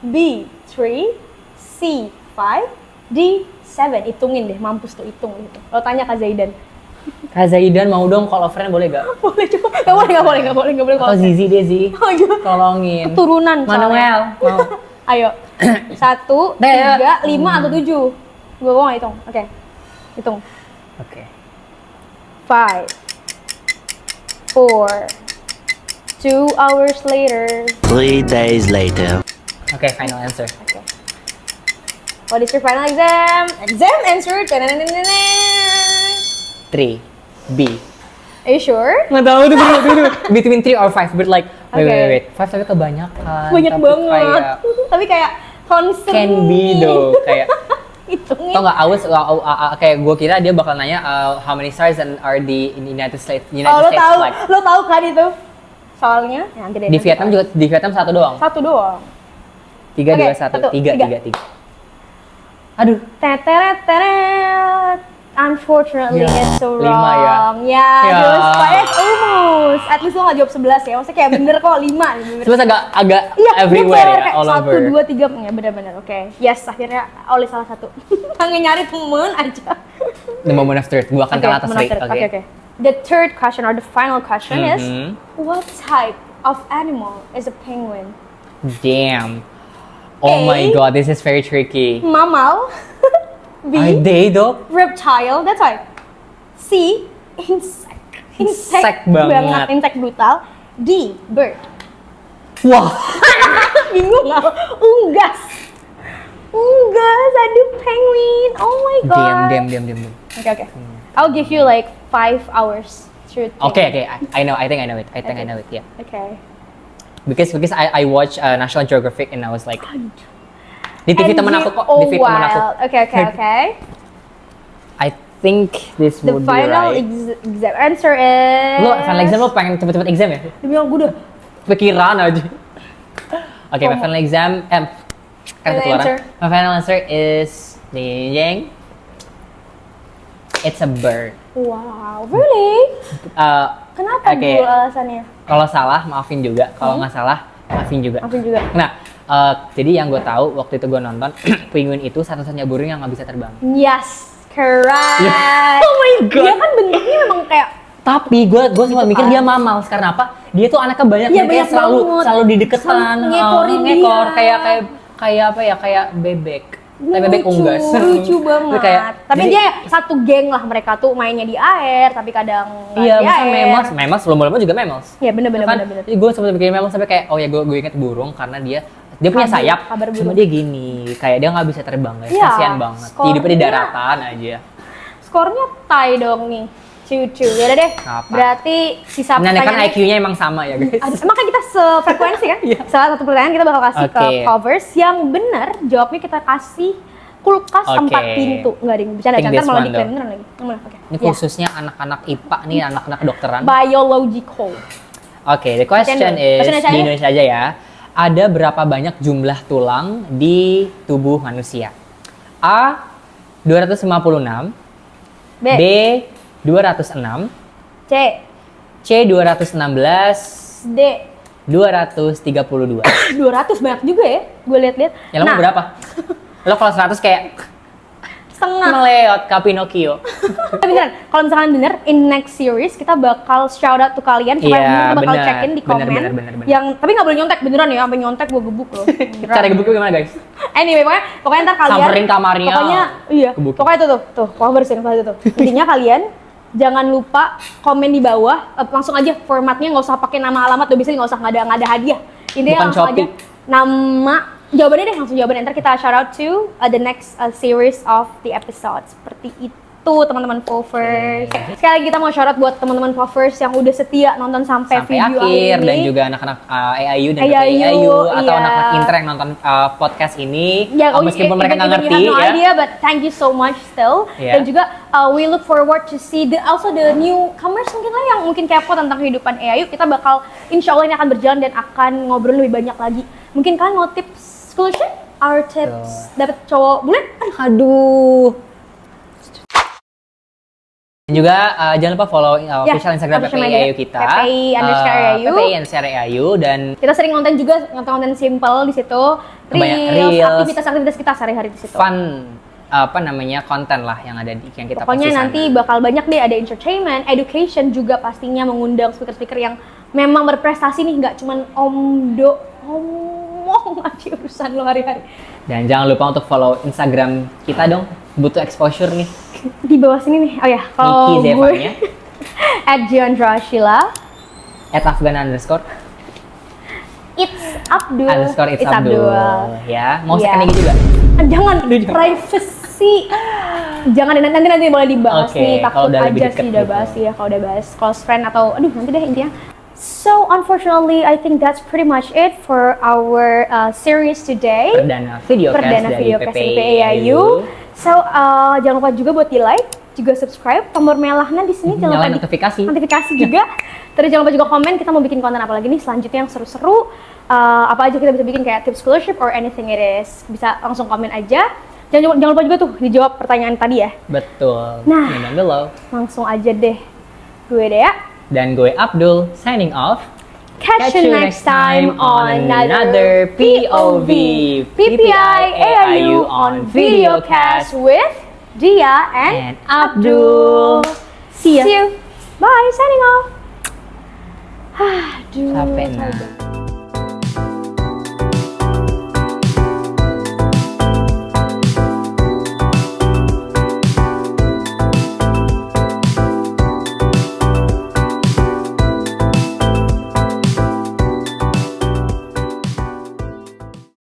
B, 3, C, 5, D, 7. Hitungin deh, mampus tuh hitung gitu. Lo tanya Kak Zaidan. Kak Zaidan mau dong call friend boleh gak? Boleh coba? Gak boleh. Atau Zizi deh Zi, Oh iya. tolongin. Keturunan Manuel, mau. Ayo. 1, 3, 5 atau 7. Gue nggak hitung. Oke. Hitung. Oke. 5, 4, 2 hours later. 3 days later. Oke, final answer. Okay. What is your final exam? Exam answer. 3, B. Are you sure? Nggak tahu tuh, tunggu. Between 3 or 5, but like, Okay. wait. 5 tapi kebanyakan. Banyak tapi banget. Kayak, Tapi kayak concern. can be though, kayak. Hitungin. Tau nggak, kayak gue kira dia bakal nanya how many stars and are the in United States Oh, flag. lo tahu kan itu? Soalnya ya, nanti deh. Di Vietnam juga, di Vietnam 1 doang. 1 doang. 3, Oke, 2, 1, 3. 3. Aduh, Teret. Unfortunately, Ya, it's so 5 ya. wrong. Ya, Ya. just almost. At least lo nggak jawab 11 ya. Maksudnya kayak bener kok 5. terus agak Iya, everywhere bener, ya, kayak all 1, over. 2, 3. Ya bener-bener, oke. Yes, akhirnya oleh salah satu. Pengen nyari temen aja. The moment of truth, gue akan kalah atas Ray. Oke. The third question or the final question is, Mhm. what type of animal is a penguin? Damn. Oh my A. god, this is very tricky. Mammal. B. Are they though? Reptile, that's right. C, insect banget. insect brutal. D, bird. Wah, Bingung nggak? Unggas, aduh penguin. Oh my god. diam. Okay. I'll give you like 5 hours to think. Okay. I think I know it. I know it. Yeah. Okay. Because I watch National Geographic and I was like, di TV temen aku kok, di TV temen aku. Okay. I think this The would be final right. exam answer is. Lo final exam lo pengen cepet-cepet exam ya? Demi Allah, gue udah. Pikiran aja. Okay, my Promo. final exam, kan Final ketularan. answer. My final answer is ding. It's a bird. Wow, really? Kenapa Oke. dulu alasannya? Kalau salah maafin juga. Kalau nggak salah, Muffin juga. Muffin juga. Nah, jadi yang gue tahu waktu itu gue nonton penguin itu satu-satunya burung yang nggak bisa terbang. Yes, correct. Oh my god. Dia kan bentuknya memang kayak Tapi gue sempat mikir dia mammals karena apa? Dia tuh anaknya banyak, Iya, dan kayak banyak banget. selalu di deketan, Selalu ngekorin ngekor dia. kayak apa ya? Kayak bebek. Kayak bebek unggas. Lucu banget. Tapi jadi- dia satu geng lah, mereka tuh mainnya di air, tapi kadang nggak Iya, di masa air. memals lomba-lomba juga memals. Iya bener. Gue sempat bikin memals sampai kayak oh ya gue inget burung karena dia punya sayap, kabar cuma burung. dia gini, kayak dia nggak bisa terbang guys, Iya, kasihan banget. skornya- Hidupnya di daratan aja. Skornya tie dong nih. Cucu, ya udah deh. Apa? Berarti sisa Nah, kan pertanyaannya- IQ-nya emang sama ya guys. Emang kan kita sefrekuensi kan? Iya. Salah satu pertanyaan kita bakal kasih ke Oke. covers yang benar jawabnya kita kasih kulkas Oke. 4 pintu. Enggak ding, bercanda Think ntar this malah one, diklaim though. beneran lagi. Yang mana? Oke. Ini Ya. khususnya anak-anak IPA nih, anak-anak kedokteran. Biological. Oke, the question Question is Indonesia di aja? Indonesia aja ya. Ada berapa banyak jumlah tulang di tubuh manusia? A 256, B. B 206, C. C 216, D. 232. 200 banyak juga ya. Gue lihat-lihat. Ya lo mau berapa? Lo kalau 100 kayak setengah. meleot ka Pinocchio. Tapi beneran, kalau misalkan bener, in next series kita bakal shout out to kalian. Supaya Iya, kita bakal bener. check-in di komen. Bener. Yang, tapi nggak boleh nyontek, beneran ya. Sampai nyontek gue gebuk loh. Beneran. Cara gebuknya gimana guys? Anyway, pokoknya ntar kalian Samperin kamarnya. Pokoknya iya. Gebukin. Pokoknya tuh covers yang itu tuh. Intinya kalian jangan lupa komen di bawah, langsung aja formatnya, nggak usah pakai nama alamat, tuh biasanya nggak ada hadiah. Intinya Bukan langsung Shopee. aja nama jawabannya deh, langsung jawabannya. Ntar kita shout out to the next series of the episode. Seperti itu teman-teman Povers. Sekali lagi kita mau shout out buat teman-teman Povers yang udah setia nonton sampai video akhir ini. dan juga anak-anak AIU dan AIU, PPAIU atau iya. anak-anak Inter yang nonton podcast ini meskipun even- mereka nggak even ngerti you have no ya. idea, but thank you so much still. Iya. Dan juga we look forward to see the newcomers mungkin lah yang mungkin kepo tentang kehidupan AIU. Kita bakal insya Allah ini akan berjalan dan akan ngobrol lebih banyak lagi. Mungkin kalian mau tips exclusion? Our tips dapat cowok bule? Aduh. Dan juga jangan lupa follow official Instagram official PPI media. AIU kita. PPI_AIU. PPI_AIU dan Kita sering nonton juga konten simple di situ. Banyak Reels, reels. aktivitas kita sehari-hari di situ. fun konten lah yang ada yang kita Pokoknya post di nanti sana. bakal banyak deh, ada entertainment, education juga pastinya, mengundang speaker-speaker yang memang berprestasi nih, nggak cuman ngomong aja urusan lo hari-hari. Dan jangan lupa untuk follow Instagram kita dong. Butuh exposure nih. Di bawah sini nih, oh ya, kalau Niki gue Zevanya. @Giandrashila, @Afgan_. it's Abdul, It's Abdul. Ya, mau Iya. second lagi juga. Jangan privacy. Jangan nanti boleh dibahas Oke, nih, kalau takut udah lebih aja deket sih udah gitu. bahas ya, kalau udah bahas close friend atau aduh nanti deh intinya. So unfortunately, I think that's pretty much it for our series today. Perdana videocast dari PPAIU. So jangan lupa juga buat di like, juga subscribe, tombol merahnya di sini jangan Nyalain lupa notifikasi. juga. Terus jangan lupa juga komen, kita mau bikin konten apa lagi nih selanjutnya yang seru-seru. Apa aja kita bisa bikin kayak tips scholarship or anything it is. Bisa langsung komen aja. Jangan lupa juga tuh dijawab pertanyaan tadi ya. Betul. Nah. Comment down below. Langsung aja deh. Gue Dea. Dan gue Abdul signing off. Catch you next time on another POV PPI_AIU on Videocast with Dia and Abdul. See you. Bye. Signing off. Aduh. Capek nah.